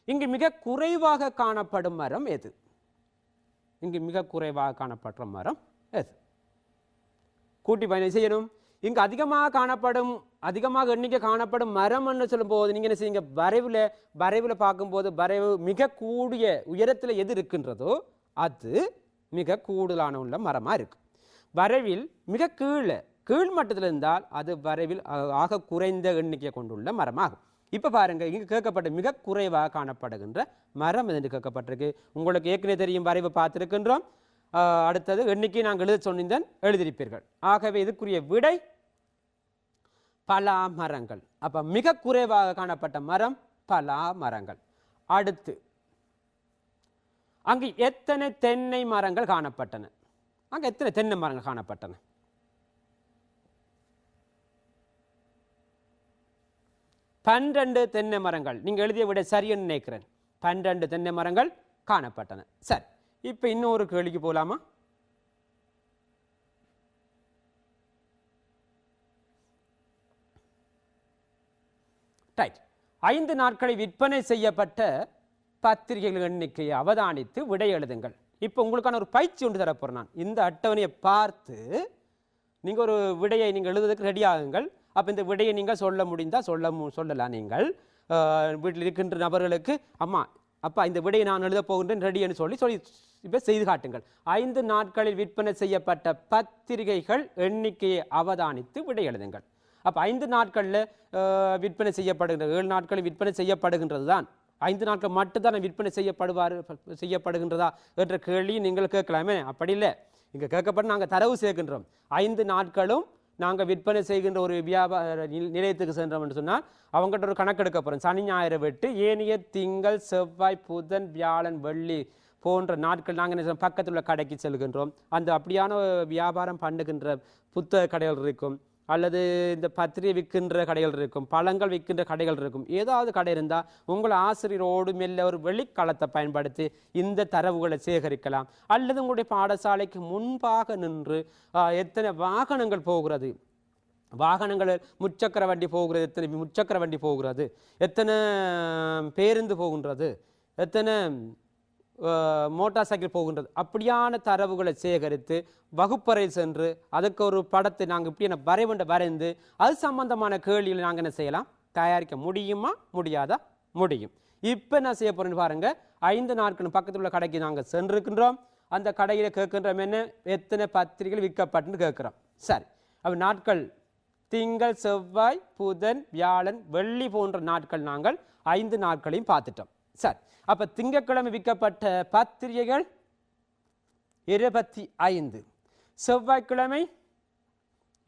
Speaker 2: இங்கு மிக குறைவாக காணப்படும் மரம் எது? இங்கு மிக குறைவாக காணப்படுற மரம் எது? கூட்டி பயணம் செய்யணும். இங்கு அதிகமாக எண்ணிக்கை காணப்படும் மரம் என்று சொல்லும்போது நீங்கள் என்ன செய்யுங்க, வரைவில் பார்க்கும்போது வரைவு மிக கூடிய உயரத்தில் எது இருக்கின்றதோ அது மிக கூடுதலான உள்ள மரமாக இருக்கு. வரைவில் மிக கீழ் மட்டத்தில் இருந்தால் அது வரைவில் ஆக குறைந்த எண்ணிக்கை கொண்டுள்ள மரமாகும். இப்போ பாருங்க, இங்கு கேட்கப்பட்ட மிக குறைவாக காணப்படுகின்ற மரம் என்று கேட்கப்பட்டிருக்கு. உங்களுக்கு ஏற்கனவே தெரியும், வரைவு பார்த்திருக்கின்றோம். அடுத்தது எண்ணிக்கை நாங்கள் எழுத சொன்னிருந்தேன், எழுதியிருப்பீர்கள். ஆகவே இதுக்குரிய விடை பலா மரங்கள். அப்ப மிக குறைவாக காணப்பட்ட மரம் பலா மரங்கள். அடுத்து அங்கு எத்தனை தென்னை மரங்கள் காணப்பட்டன? அங்கு எத்தனை தென்னை மரங்கள் காணப்பட்டன? 12 தென்னை மரங்கள். நீங்கள் எழுதிய விட சரின்னு நினைக்கிறேன். 12 தென்னை மரங்கள் காணப்பட்டன. சரி, இப்போ இன்னொரு கேள்விக்கு போகலாமா? ரைட். 5 நாட்களில் விற்பனை செய்யப்பட்ட பத்திரிகைகள் எண்ணிக்கையை அவதானித்து விடை எழுதுங்கள். இப்போ உங்களுக்கான ஒரு பயிற்சி ஒன்று தரப்போறேன். நான் இந்த அட்டவணையை பார்த்து நீங்கள் ஒரு விடையை நீங்கள் எழுதுவதற்கு ரெடி ஆகுங்கள். அப்போ இந்த விடையை நீங்கள் சொல்ல முடிந்தால் சொல்லலாம். நீங்கள் வீட்டில் இருக்கின்ற நபர்களுக்கு அம்மா அப்பா இந்த விடையை நான் எழுத போகின்றேன் ரெடின்னு சொல்லி இப்போ செய்து காட்டுங்கள். 5 நாட்களில் விற்பனை செய்யப்பட்ட பத்திரிகைகள் எண்ணிக்கையை அவதானித்து விடை எழுதுங்கள். அப்போ 5 நாட்களில் விற்பனை செய்யப்படுகின்ற 7 நாட்களில் விற்பனை செய்யப்படுகின்றது தான். 5 நாட்கள் மட்டும்தான் விற்பனை செய்யப்படுகின்றதா என்ற கேள்வி நீங்கள் கேட்கலாமே. அப்படி இல்லை, இங்கே கேட்கப்பட்டு நாங்கள் தரவு சேர்க்கின்றோம். 5 நாட்களும் நாங்கள் விற்பனை செய்கின்ற ஒரு வியாபார நிலையத்துக்கு சென்றோம் என்று சொன்னால் அவங்ககிட்ட ஒரு கணக்கு எடுக்க போகிறோம். சனி ஞாயிறு விட்டு ஏனைய திங்கள் செவ்வாய் புதன் வியாழன் வெள்ளி போன்ற நாட்கள் நாங்கள் பக்கத்தில் உள்ள கடைக்கு செல்கின்றோம். அந்த அப்படியான வியாபாரம் பண்ணுகின்ற புத்தக கடைகள் இருக்கும், அல்லது இந்த பத்திரிகை விற்கின்ற கடைகள் இருக்கும், பழங்கள் விற்கின்ற கடைகள் இருக்கும். ஏதாவது கடை இருந்தால் உங்கள் ஆசிரியரோடு மெல்ல ஒரு வெளிக்களத்தை பயன்படுத்தி இந்த தரவுகளை சேகரிக்கலாம். அல்லது உங்களுடைய பாடசாலைக்கு முன்பாக நின்று எத்தனை வாகனங்கள் போகிறது, வாகனங்கள் முச்சக்கர வண்டி போகிறது, எத்தனை முச்சக்கர வண்டி போகிறது, எத்தனை பேருந்து போகின்றது, எத்தனை மோட்டார் சைக்கிள் போகின்றது, அப்படியான தரவுகளை சேகரித்து வகுப்பறை சென்று அதுக்கு ஒரு படத்தை நாங்கள் இப்படி வரைந்து அது சம்பந்தமான கேள்விகளை நாங்கள் என்ன செய்யலாம், தயாரிக்க முடியுமா முடியாதா? முடியும். இப்போ என்ன செய்ய போறேன்னு பாருங்க. 5 நாட்கள் பக்கத்தில் உள்ள கடைக்கு நாங்கள் சென்றிருக்கின்றோம். அந்த கடையில் கேட்கின்றோம் என்ன, எத்தனை பத்திரிகைகள் விற்கப்பட்டுன்னு கேட்குறோம். சரி, அப்போ நாட்கள் திங்கள், செவ்வாய், புதன், வியாழன், வெள்ளி போன்ற நாட்கள் நாங்கள் 5 நாட்களையும் பார்த்துட்டோம். சரி, அப்ப திங்கட்கிழமை விற்கப்பட்ட பத்திரிகைகள் 25, செவ்வாய்க்கிழமை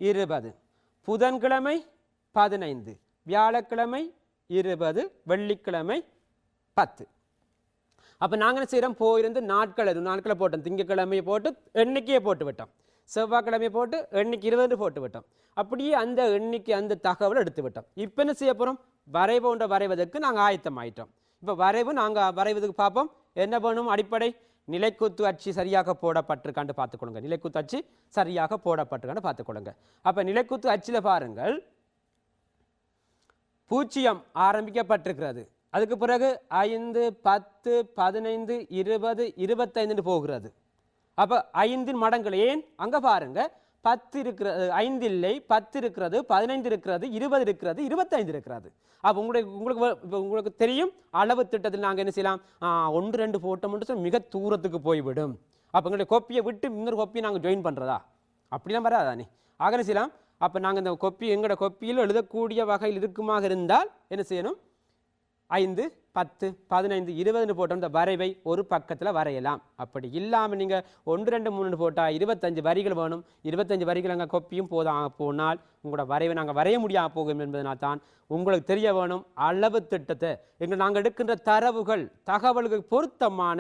Speaker 2: 20, புதன்கிழமை 15, வியாழக்கிழமை 20, வெள்ளிக்கிழமை 10. அப்ப நாங்கள் என்ன செய்யறோம், போயிருந்து நாட்களை போட்டோம். திங்கட்கிழமையை போட்டு எண்ணிக்கையை போட்டு விட்டோம், செவ்வாய்க்கிழமையை போட்டு எண்ணிக்கை 20 போட்டு விட்டோம். அப்படியே அந்த எண்ணிக்கை அந்த தகவலை எடுத்து விட்டோம். இப்போ என்ன செய்ய போறோம், வரைவு வரைவதற்கு நாங்கள் ஆயத்தம் ஆயிட்டோம். இப்போ வரைவு நாங்கள் வரைவதுக்கு பார்ப்போம். என்ன பண்ணணும், அடிப்படை நிலைக்குத்து அச்சு சரியாக போடப்பட்டிருக்கான்னு பார்த்துக்கொள்ளுங்க. நிலைக்குத்து அச்சு சரியாக போடப்பட்டிருக்கான்னு பார்த்துக்கொள்ளுங்க. அப்போ நிலைக்குத்து அச்சில் பாருங்கள் 0 ஆரம்பிக்கப்பட்டிருக்கிறது. அதுக்கு பிறகு 5, 10, 15, 20, 25 போகிறது. அப்போ 5 மடங்கள். ஏன் அங்கே பாருங்க 10 இருக்கிறது, 5 இல்லை, 10 இருக்கிறது, 15 இருக்கிறது, 20 இருக்கிறது, 25 இருக்கிறது. அப்போ உங்களுக்கு தெரியும், அளவு திட்டத்தில் நாங்கள் என்ன செய்யலாம், 1, 2 போட்டோம் மட்டும் மிக தூரத்துக்கு போய்விடும். அப்போ எங்களுடைய கொப்பியை விட்டு இன்னொரு கொப்பியை நாங்கள் ஜாயின் பண்ணுறதா, அப்படிலாம் வராதானே. ஆக என்ன செய்யலாம், அப்போ நாங்கள் இந்த எங்களோட கொப்பியில் எழுதக்கூடிய வகையில் இருக்குமாக இருந்தால் என்ன செய்யணும், 5, 10, 15, 20 போட்டோம். இந்த வரைவை ஒரு பக்கத்தில் வரையலாம். அப்படி இல்லாமல் நீங்கள் 1, 2, 3 போட்டால் 25 வரிகள் வேணும். 25 வரிகள் அங்கே கொப்பியும் போனால் உங்களோட வரைவை நாங்கள் வரைய முடியாமல் போகும் என்பதனால் தான் உங்களுக்கு தெரிய வேணும் அளவு திட்டத்தை. நாங்கள் எடுக்கின்ற தகவல்கள் பொருத்தமான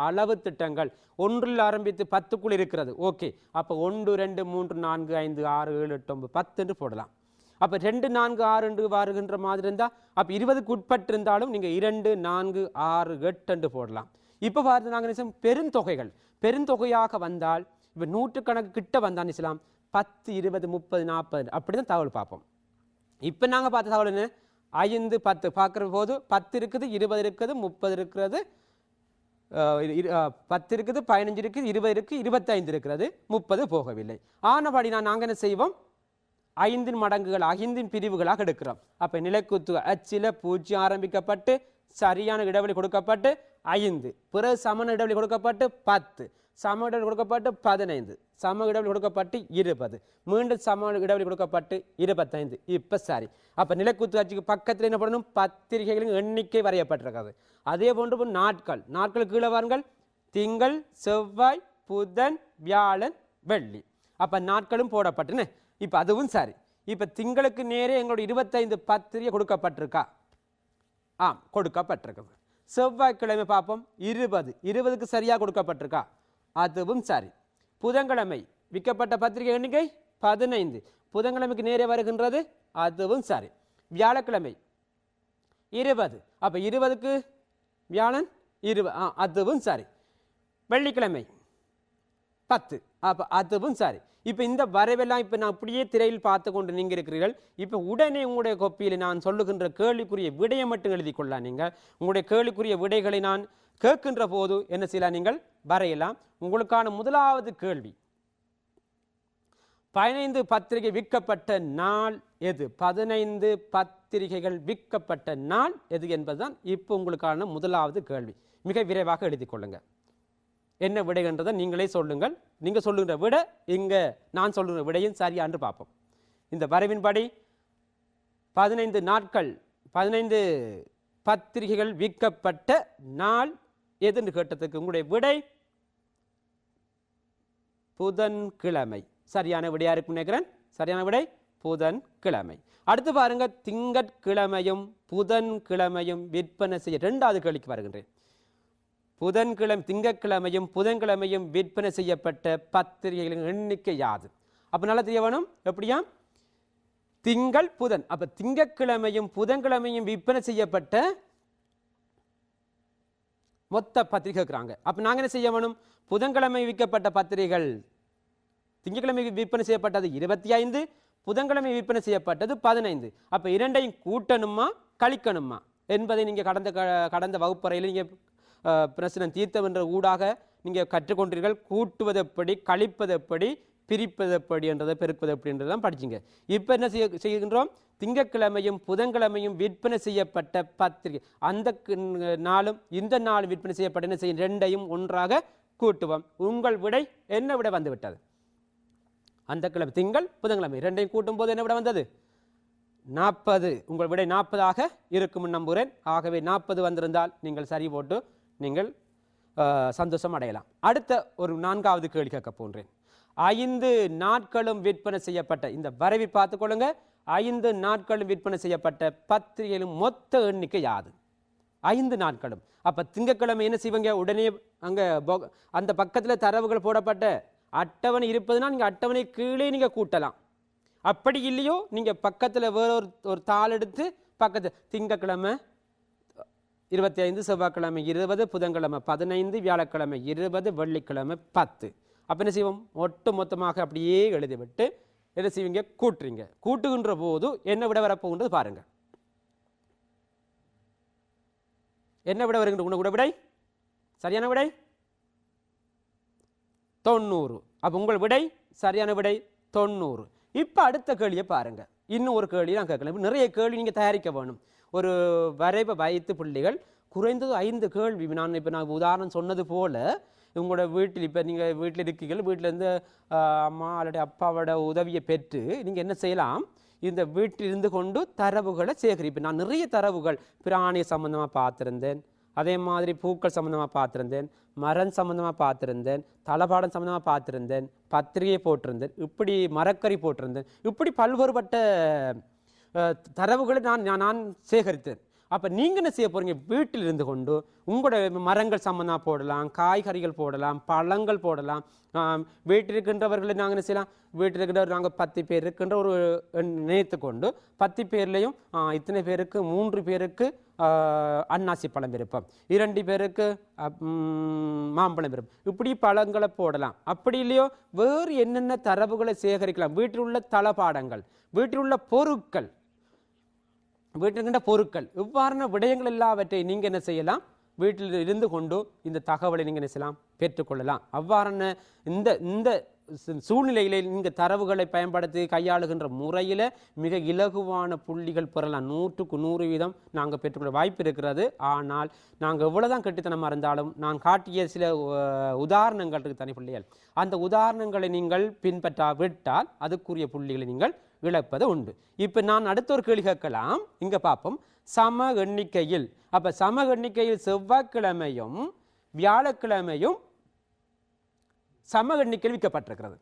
Speaker 2: அளவு திட்டங்கள் 1 ஆரம்பித்து 10க்குள் இருக்கிறது. ஓகே, அப்போ 1, 2, 3, 4, 5, 6, 7, 8, 9, 10 என்று போடலாம். அப்போ 2, 4, 6 என்று வருகின்ற மாதிரி இருந்தால் அப்போ 20க்கு உட்பட்டு இருந்தாலும் நீங்கள் 2, 4, 6, 8 என்று போடலாம். இப்போ பார்த்து நாங்கள் பெருந்தொகையாக வந்தால் இப்போ 100 கிட்ட வந்தால் நிச்சலாம் 10, 20, 30, 40 அப்படி தான் தகவல் பார்ப்போம். இப்போ நாங்கள் பார்த்த தகவல் என்ன, 5, 10 பார்க்குற போது 10 இருக்குது, 20 இருக்குது, 30 இருக்கிறது, 10 இருக்குது, 15 இருக்குது, 20 இருக்குது, 25 இருக்கிறது, 30 போகவில்லை. ஆனபடி நாங்கள் என்ன செய்வோம், 5 மடங்குகள் 5 பிரிவுகளாக எடுக்கிறோம். அப்போ நிலைக்குத்து அச்சில் 0 ஆரம்பிக்கப்பட்டு சரியான இடைவெளி கொடுக்கப்பட்டு 5, பிறகு சமண இடைவெளி கொடுக்கப்பட்டு 10, சம இடைவெளி கொடுக்கப்பட்டு 15, சம இடைவெளி கொடுக்கப்பட்டு 20, மீண்டும் சம இடைவெளி கொடுக்கப்பட்டு 25. இப்போ சரி. அப்போ நிலைக்குத்து அச்சுக்கு பக்கத்தில் என்ன பண்ணணும், பத்திரிகைகளின் எண்ணிக்கை வரையப்பட்டிருக்கிறது. அதே போன்று நாட்கள் கீழே வாருங்கள், திங்கள், செவ்வாய், புதன், வியாழன், வெள்ளி. அப்போ நாட்களும் போடப்பட்டுன்னு. இப்போ அதுவும் சரி. இப்போ திங்களுக்கு நேரே எங்களோட 25 பத்திரிகை கொடுக்கப்பட்டிருக்கா? ஆம், கொடுக்கப்பட்டிருக்கிறது. செவ்வாய்க்கிழமை பார்ப்போம், 20க்கு சரியாக கொடுக்கப்பட்டிருக்கா? அதுவும் சரி. புதன்கிழமை விற்கப்பட்ட பத்திரிகை எண்ணிக்கை 15, புதன்கிழமைக்கு நேரே வருகின்றது, அதுவும் சரி. வியாழக்கிழமை 20, அப்போ 20க்கு வியாழன் 20, அதுவும் சரி. வெள்ளிக்கிழமை 10, அப்போ அதுவும் சரி. இப்போ இந்த வரைவெல்லாம் இப்போ நான் அப்படியே திரையில் பார்த்து கொண்டு நீங்கள் இருக்கிறீர்கள். இப்போ உடனே உங்களுடைய கோப்பியில் நான் சொல்லுகின்ற கேள்விக்குரிய விடையை மட்டும் எழுதி கொள்ளலாம். நீங்கள் உங்களுடைய கேள்விக்குரிய விடைகளை நான் கேட்கின்ற போது என்ன செய்யலாம், நீங்கள் வரையலாம். உங்களுக்கான முதலாவது கேள்வி, 15 பத்திரிகை விற்கப்பட்ட நாள் எது? 15 பத்திரிகைகள் விற்கப்பட்ட நாள் எது என்பதுதான் இப்போ உங்களுக்கான முதலாவது கேள்வி. மிக விரைவாக எழுதி கொள்ளுங்கள். என்ன விடைன்றதை நீங்களே சொல்லுங்கள். நீங்கள் சொல்லுகின்ற விடை இங்கே நான் சொல்லுகிற விடையும் சரியான்று பார்ப்போம். இந்த வரைவின்படி 15 பத்திரிகைகள் விற்கப்பட்ட நாள் எதுன்னு கேட்டதுக்கு உங்களுடைய விடை புதன்கிழமை. சரியான விடையா இருக்கும் நினைக்கிறேன். சரியான விடை புதன்கிழமை. அடுத்து பாருங்க, திங்கட்கிழமையும் புதன்கிழமையும் விற்பனை செய்ய. 2வது கேள்விக்கு வருகின்றேன். திங்கட்கிழமையும் புதன்கிழமையும் விற்பனை செய்யப்பட்ட பத்திரிகைகளின் எண்ணிக்கை யாது? அப்போ நல்லா தெரிய வேணும். எப்படியா? திங்கள் புதன். அப்போ திங்கட்கிழமையும் புதன்கிழமையும் விற்பனை செய்யப்பட்ட மொத்த பத்திரிகை இருக்கிறாங்க. அப்போ நாங்கள் என்ன செய்ய வேணும்? புதன்கிழமை விற்கப்பட்ட பத்திரிகைகள் திங்கட்கிழமை விற்பனை செய்யப்பட்டது 25, புதன்கிழமை விற்பனை செய்யப்பட்டது 15. அப்போ இரண்டையும் கூட்டணுமா கழிக்கணுமா என்பதை நீங்கள் கடந்த வகுப்பறையில் நீங்கள் பிரச்சனை தீர்த்தம் என்ற ஊடாக நீங்கள் கற்றுக்கொண்டீர்கள். கூட்டுவது எப்படி, கழிப்பது எப்படி, பிரிப்பது எப்படி என்றதை பெருக்குவது எப்படி என்றதான் படிச்சிங்க. இப்போ என்ன செய்கின்றோம்? திங்கட்கிழமையும் புதன்கிழமையும் விற்பனை செய்யப்பட்ட பத்திரிகை அந்த நாளும் இந்த நாளும் விற்பனை செய்யப்பட்ட என்ன செய்யும்? ரெண்டையும் ஒன்றாக கூட்டுவோம். உங்கள் விடை என்ன விட வந்து விட்டது? அந்த கிழமை திங்கள் புதன்கிழமை ரெண்டையும் கூட்டும் போது என்ன விட வந்தது? 40. உங்கள் விடை 40ஆக இருக்கும் நம்புகிறேன். ஆகவே 40 வந்திருந்தால் நீங்கள் சரி போட்டு நீங்கள் சந்தோஷம் அடையலாம். அடுத்த ஒரு 4வது கேள்வி கேட்க போன்றேன். 5 நாட்களும் விற்பனை செய்யப்பட்ட இந்த வரைவை பார்த்துக் கொள்ளுங்க. 5 நாட்களும் விற்பனை செய்யப்பட்ட பத்திரிகைகளும் மொத்த எண்ணிக்கை யாது? 5 நாட்களும். அப்போ திங்கட்கிழமை என்ன செய்வங்க? உடனே அங்கே அந்த பக்கத்தில் தரவுகள் போடப்பட்ட அட்டவணை இருப்பதுனா நீங்கள் அட்டவணை கீழே நீங்கள் கூட்டலாம். அப்படி இல்லையோ நீங்கள் பக்கத்தில் வேற ஒரு தாள் எடுத்து பக்கத்தில் திங்கட்கிழமை 25, செவ்வாய்க்கிழமை 20, புதன்கிழமை 15, வியாழக்கிழமை 20, வெள்ளிக்கிழமை 10. அப்போ என்ன செய்வோம்? மொத்தமாக அப்படியே எழுதிவிட்டு என்ன செய்வீங்க? கூட்டுறீங்க. கூட்டுகின்ற போது என்ன விட வரப்போகின்றது பாருங்க. என்ன விட வருகின்ற உங்க விடை? சரியான விடை 90. அப்போ உங்கள் விடை சரியான விடை 90. இப்போ அடுத்த கேள்வியை பாருங்க. இன்னும் ஒரு கேள்வி நான் கேட்கலாம். நிறைய கேள்வி நீங்கள் தயாரிக்க வேணும். ஒரு வரைவை வைத்து பிள்ளைகள் குறைந்தது 5 கேள்வி. நான் உதாரணம் சொன்னது போல உங்களோட வீட்டில் இப்போ நீங்கள் வீட்டில் இருக்கீங்கள். வீட்டிலேருந்து அம்மா அல்லது அப்பாவோட உதவியை பெற்று நீங்கள் என்ன செய்யலாம்? இந்த வீட்டில் இருந்து கொண்டு தரவுகளை சேகரிப்பேன். நான் நிறைய தரவுகள் பிராணி சம்பந்தமாக பார்த்துருந்தேன், அதே மாதிரி பூக்கள் சம்மந்தமாக பார்த்துருந்தேன், மரம் சம்மந்தமாக பார்த்துருந்தேன், தளபாடம் சம்மந்தமாக பார்த்துருந்தேன், பத்திரிகை போட்டிருந்தேன், இப்படி மரக்கறி போட்டிருந்தேன். இப்படி பல்வேறுபட்ட தரவுகளை நான் சேகரித்தேன். அப்போ நீங்கள் என்ன செய்ய போகிறீங்க? வீட்டில் இருந்து கொண்டு உங்களோட மரங்கள் சம்மந்தமாக போடலாம், காய்கறிகள் போடலாம், பழங்கள் போடலாம். வீட்டில் இருக்கின்றவர்களை நாங்கள் என்ன செய்யலாம்? வீட்டில் இருக்கின்றவர் நாங்கள் 10 பேர் இருக்கின்ற ஒரு நினைத்து கொண்டு 10 பேர்லையும் இத்தனை பேருக்கு 3 பேருக்கு அன்னாசி பழம் விருப்பம், 2 பேருக்கு மாம்பழம் விருப்பம், இப்படி பழங்களை போடலாம். அப்படி இல்லையோ வேறு என்னென்ன தரவுகளை சேகரிக்கலாம்? வீட்டில் உள்ள தளபாடங்கள், வீட்டில் உள்ள பொருட்கள், வீட்டில் இருக்கின்ற பொருட்கள், இவ்வாறான விடயங்கள் எல்லாவற்றை நீங்கள் என்ன செய்யலாம்? வீட்டில் இருந்து கொண்டு இந்த தகவலை நீங்கள் என்ன செய்யலாம்? பெற்றுக்கொள்ளலாம். அவ்வாறான இந்த சூழ்நிலையிலே நீங்கள் தரவுகளை பயன்படுத்தி கையாளுகின்ற முறையில் மிக இலகுவான புள்ளிகள் பெறலாம். 100க்கு 100% நாங்கள் பெற்றுக்கொள்ள வாய்ப்பு இருக்கிறது. ஆனால் நாங்கள் எவ்வளோதான் கெட்டித்தனமாக இருந்தாலும் நான் காட்டிய சில உதாரணங்கள் இருக்கு தனி பிள்ளைகள். அந்த உதாரணங்களை நீங்கள் பின்பற்றாவிட்டால் அதுக்குரிய புள்ளிகளை நீங்கள் இழப்பது உண்டு. இப்போ நான் அடுத்த ஒரு கேள்வி கேட்கலாம். இங்கே பார்ப்போம். சம எண்ணிக்கையில், அப்போ சம எண்ணிக்கையில் செவ்வாய்க்கிழமையும் வியாழக்கிழமையும் சம எண்ணிக்கையில் விற்கப்பட்டிருக்கிறது.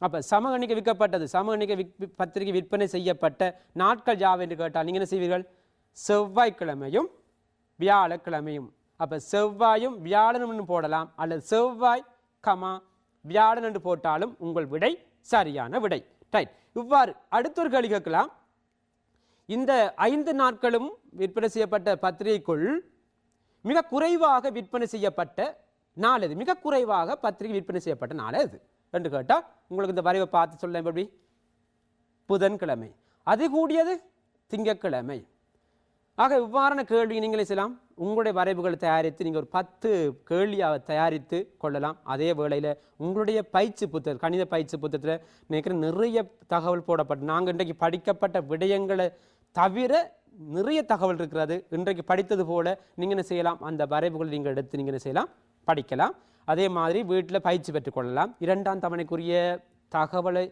Speaker 2: அப்போ சம எண்ணிக்கை விற்கப்பட்டது, சம எண்ணிக்கை பத்திரிகை விற்பனை செய்யப்பட்ட நாட்கள் யாவென்று கேட்டால் நீங்கள் என்ன செய்வீர்கள்? செவ்வாய்க்கிழமையும் வியாழக்கிழமையும். அப்போ செவ்வாயும் வியாழனும் போடலாம், அல்லது செவ்வாய் வியாழன் என்று போட்டாலும் உங்கள் விடை சரியான விடை. ரைட். இவ்வாறு அடுத்த ஒரு கேள்வி கேட்கலாம். இந்த 5 நாட்களும் விற்பனை செய்யப்பட்ட பத்திரிகைக்குள் மிக குறைவாக விற்பனை செய்யப்பட்ட நாள் எது? மிக குறைவாக பத்திரிகை விற்பனை செய்யப்பட்ட நாள் எது என்று கேட்டால் உங்களுக்கு இந்த வரைவை பார்த்து சொல்ல எப்படி? புதன்கிழமை. அது கூடியது திங்கட்கிழமை. ஆக இவ்வாறான கேள்வி நீங்களே செய்யலாம். உங்களுடைய வரைவுகளை தயாரித்து நீங்கள் ஒரு 10 கேள்வியாக தயாரித்து கொள்ளலாம். அதே வேளையில் உங்களுடைய பயிற்சி புத்தகம், கணித பயிற்சி புத்தகத்தில் நினைக்கிற நிறைய தகவல் போடப்பட்டு நாங்கள் இன்றைக்கு படிக்கப்பட்ட விடயங்களை தவிர நிறைய தகவல் இருக்கிறது. இன்றைக்கு படித்தது போல நீங்கள் என்ன செய்யலாம்? அந்த வரைவுகளை நீங்கள் எடுத்து நீங்கள் என்ன செய்யலாம்? படிக்கலாம். அதே மாதிரி வீட்டில் பயிற்சி பெற்றுக்கொள்ளலாம். 2ஆம் தவணைக்குரிய தகவலை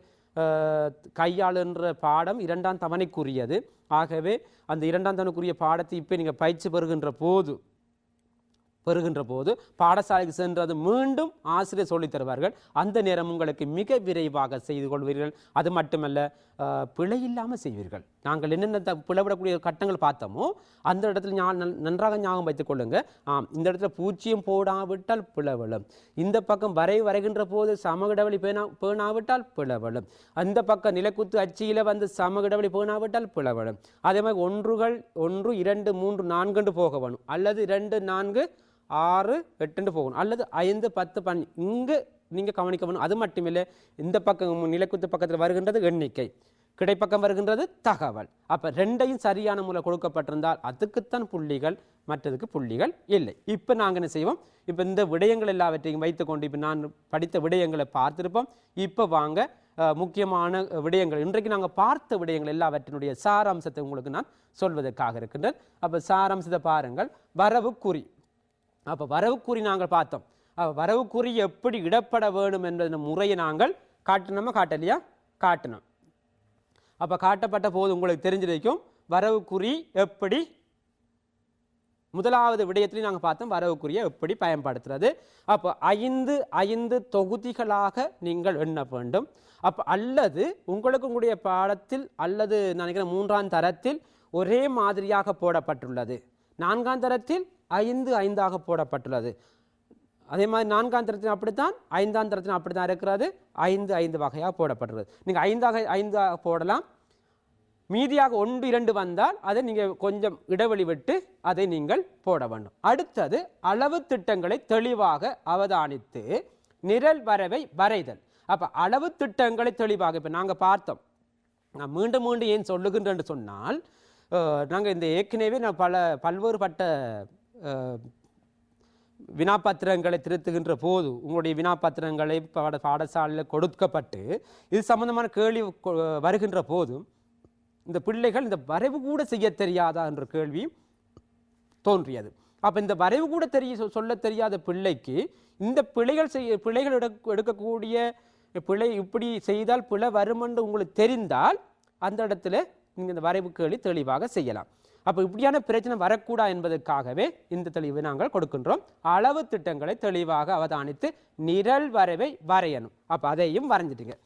Speaker 2: கையாளுன்ற பாடம் 2ஆம் தவணைக்குரியது. ஆகவே அந்த 2ஆம் தவணைக்குரிய பாடத்தை இப்போ நீங்கள் பயிற்சி பெறுகின்ற போது பெறுகின்ற போது பாடசாலைக்கு சென்றது மீண்டும் ஆசிரியர் சொல்லித் தருவார்கள். அந்த நேரம் உங்களுக்கு மிக விரைவாக செய்து கொள்வீர்கள். அது மட்டுமல்ல, பிழை இல்லாமல் செய்வீர்கள். நாங்கள் என்னென்ன பிளவிடக்கூடிய கட்டங்கள் பார்த்தோமோ அந்த இடத்துல நன்றாக ஞாபகம் வைத்துக் கொள்ளுங்க. இந்த இடத்துல பூச்சியம் போடாவிட்டால் பிளவலும், இந்த பக்கம் வரைகின்ற போது சமகிடவெளி பேணாவிட்டால் பிளவலும், அந்த பக்கம் நிலக்குத்து அச்சியில வந்து சமகிடவெளி பேணாவிட்டால் பிளவலும். அதே மாதிரி 1, 2, 3, 4 போக வேணும், அல்லது 2, 4, 6, 8 போகணும், அல்லது 5, 10, 12 இங்கு நீங்க கவனிக்க வேணும். அது மட்டுமில்லை, இந்த பக்கம் நிலக்குத்து பக்கத்தில் வருகின்றது எண்ணிக்கை, கிடைப்பக்கம் வருகின்றது தகவல். அப்ப ரெண்டையும் சரியான முறை கொடுக்கப்பட்டிருந்தால் அதுக்குத்தான் புள்ளிகள், மற்றதுக்கு புள்ளிகள் இல்லை. இப்ப நாங்க என்ன செய்வோம், இப்ப இந்த விடயங்கள் எல்லாவற்றையும் வைத்துக்கொண்டு இப்ப நான் படித்த விடயங்களை பார்த்திருப்போம். இப்ப வாங்க முக்கியமான விடயங்கள், இன்றைக்கு நாங்கள் பார்த்த விடயங்கள் எல்லாவற்றினுடைய சாராம்சத்தை உங்களுக்கு நான் சொல்வதற்காக இருக்கின்றேன். அப்ப சாராம்சத்தை பாருங்கள். வரவுக்குறி. அப்ப வரவுக்குறி நாங்கள் பார்த்தோம். வரவுக்குறி எப்படி இடப்பட வேண்டும் என்ற முறையை நாங்கள் காட்டணுமா காட்டலையா? காட்டணும். அப்ப காட்டப்பட்ட போது உங்களுக்கு தெரிஞ்சிருக்கும் வரவுக்குறி எப்படி, முதலாவது விடயத்திலையும் நாங்கள் பார்த்தோம் வரவுக்குறியை எப்படி பயன்படுத்துறது. அப்போ 5 தொகுதிகளாக நீங்கள் எண்ண வேண்டும். அப்போ அல்லது உங்களுக்கு உங்களுடைய பாடத்தில் அல்லது நினைக்கிறேன் 3ஆம் தரத்தில் ஒரே மாதிரியாக போடப்பட்டுள்ளது, 4ஆம் தரத்தில் 5 போடப்பட்டுள்ளது. அதே மாதிரி 4ஆம் தரத்தில் அப்படித்தான், 5ஆம் தரத்தில் அப்படித்தான் இருக்கிறது. 5 வகையாக போடப்பட்டுள்ளது. நீங்கள் 5 போடலாம். மீதியாக 1, 2 வந்தால் அதை நீங்கள் கொஞ்சம் இடைவெளி விட்டு அதை நீங்கள் போட வேண்டும். அடுத்தது அளவு திட்டங்களை தெளிவாக அவதானித்து நிரல் வரவை வரைதல். அப்ப அளவு திட்டங்களை தெளிவாக இப்ப நாங்க பார்த்தோம். நான் மீண்டும் ஏன் சொல்லுகின்றேன் சொன்னால், நாங்கள் இந்த ஏற்கனவே நான் பல்வேறுபட்ட வினாப்பத்திரங்களை திருத்துகின்ற போது உங்களுடைய வினாப்பத்திரங்களை பாடசாலையில் கொடுக்கப்பட்டு இது சம்பந்தமான கேள்வி வருகின்ற போதும் இந்த பிள்ளைகள் இந்த வரைவு கூட செய்ய தெரியாதா என்ற கேள்வி தோன்றியது. அப்ப இந்த வரைவு கூட சொல்ல தெரியாத பிள்ளைக்கு இந்த பிள்ளைகள் எடுக்கக்கூடிய பிழை இப்படி செய்தால் பிழை வரும் என்று உங்களுக்கு தெரிந்தால் அந்த இடத்துல நீங்க இந்த வரைவு கேள்வி தெளிவாக செய்யலாம். அப்ப இப்படியான பிரச்சனை வரக்கூடாது என்பதற்காகவே இந்த தெளிவை நாங்கள் கொடுக்கின்றோம். அளவு திட்டங்களை தெளிவாக அவதானித்து நிரல் வரைவை வரையணும். அப்ப அதையும் வரைஞ்சிட்டீங்க.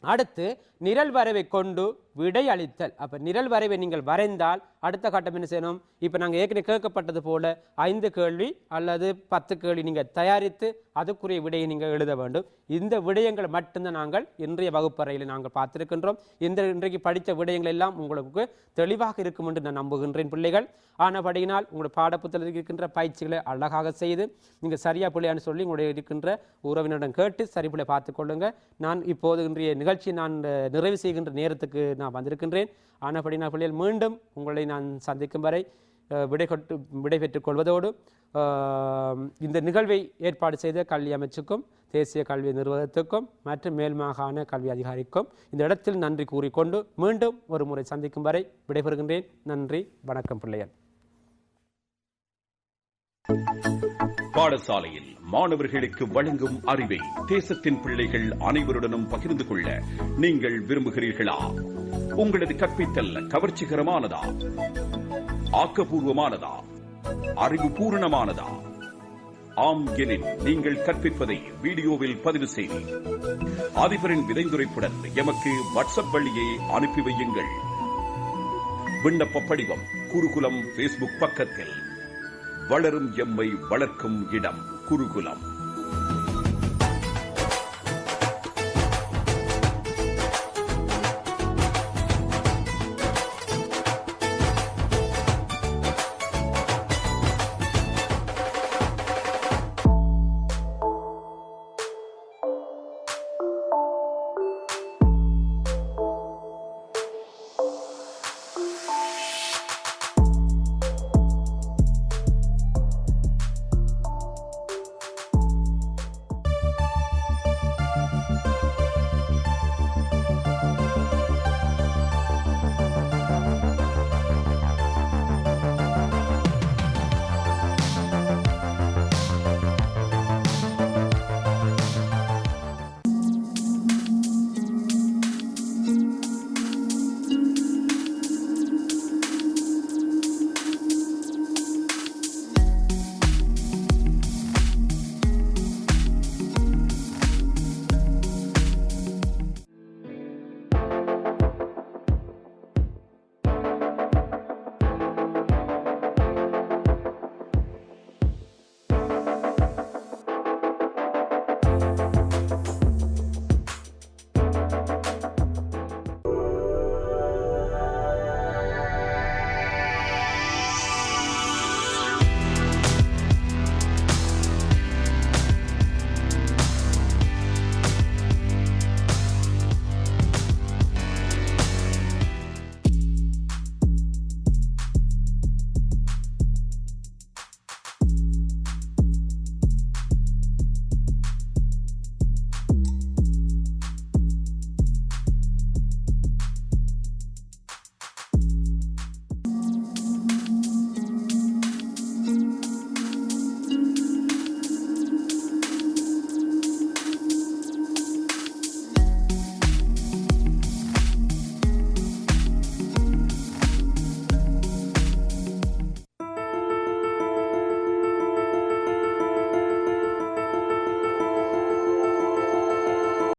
Speaker 2: அடுத்து நிரல் வரைவை கொண்டு விடை அளித்தல். அப்ப நிரல் வரைவை நீங்கள் வரைந்தால் அடுத்த கட்டம் என்ன செய்யணும்? இப்ப நாங்கள் ஏற்கனவே கேட்கப்பட்டது போல 5 கேள்வி அல்லது 10 கேள்வி நீங்கள் தயாரித்து அதுக்குரிய விடையை நீங்கள் எழுத வேண்டும். இந்த விடயங்கள் மட்டும்தான் நாங்கள் இன்றைய வகுப்பறையில் நாங்கள் பார்த்திருக்கின்றோம். இன்றைக்கு படித்த விடயங்கள் எல்லாம் உங்களுக்கு தெளிவாக இருக்கும் என்று நான் நம்புகின்றேன் பிள்ளைகள். ஆனபடியினால் உங்களுடைய பாடப்புத்தகத்தில் இருக்கின்ற பயிற்சிகளை அழகாக செய்து நீங்கள் சரியா பிள்ளையான்னு சொல்லி உங்களுடைய இருக்கின்ற உறவினரிடம் கேட்டு சரி பிள்ளை பார்த்துக் கொள்ளுங்க. நான் இப்போது இன்றைய நிகழ்ச்சி நான் நிறைவு செய்கின்ற நேரத்துக்கு நான் வந்திருக்கின்றேன். ஆனபடினால் பிள்ளைகள் மீண்டும் உங்களை நான் சந்திக்கும் வரை விடை பெற்றுக் கொள்வதோடு இந்த நிகழ்வை ஏற்பாடு செய்த கல்வி அமைச்சுக்கும் தேசிய கல்வி நிறுவனத்துக்கும் மற்றும் மேல் மாகாண கல்வி அதிகாரிக்கும் இந்த இடத்தில் நன்றி கூறிக்கொண்டு மீண்டும் ஒரு முறை சந்திக்கும் வரை விடைபெறுகின்றேன். நன்றி, வணக்கம் பிள்ளைகள்.
Speaker 3: பாடசாலையில் மாணவர்களுக்கு வழங்கும் அறிவை தேசத்தின் பிள்ளைகள் அனைவருடனும் பகிர்ந்து கொள்ள நீங்கள் விரும்புகிறீர்களா? உங்களது கற்பித்தல் கவர்ச்சிகரமானதா, ஆக்கப்பூர்வமானதா, அறிவுபூர்ணமானதா? ஆம் எனில் நீங்கள் கற்பிப்பதை வீடியோவில் பதிவு செய்து அதிபரின் விதைந்துரைப்புடன் எமக்கு வாட்ஸ்அப் வழியே அனுப்பி வையுங்கள். விண்ணப்ப படிவம் குருகுலம் Facebook பக்கத்தில். வளரும் எம்மை வளர்க்கும் இடம் குருகுலம்.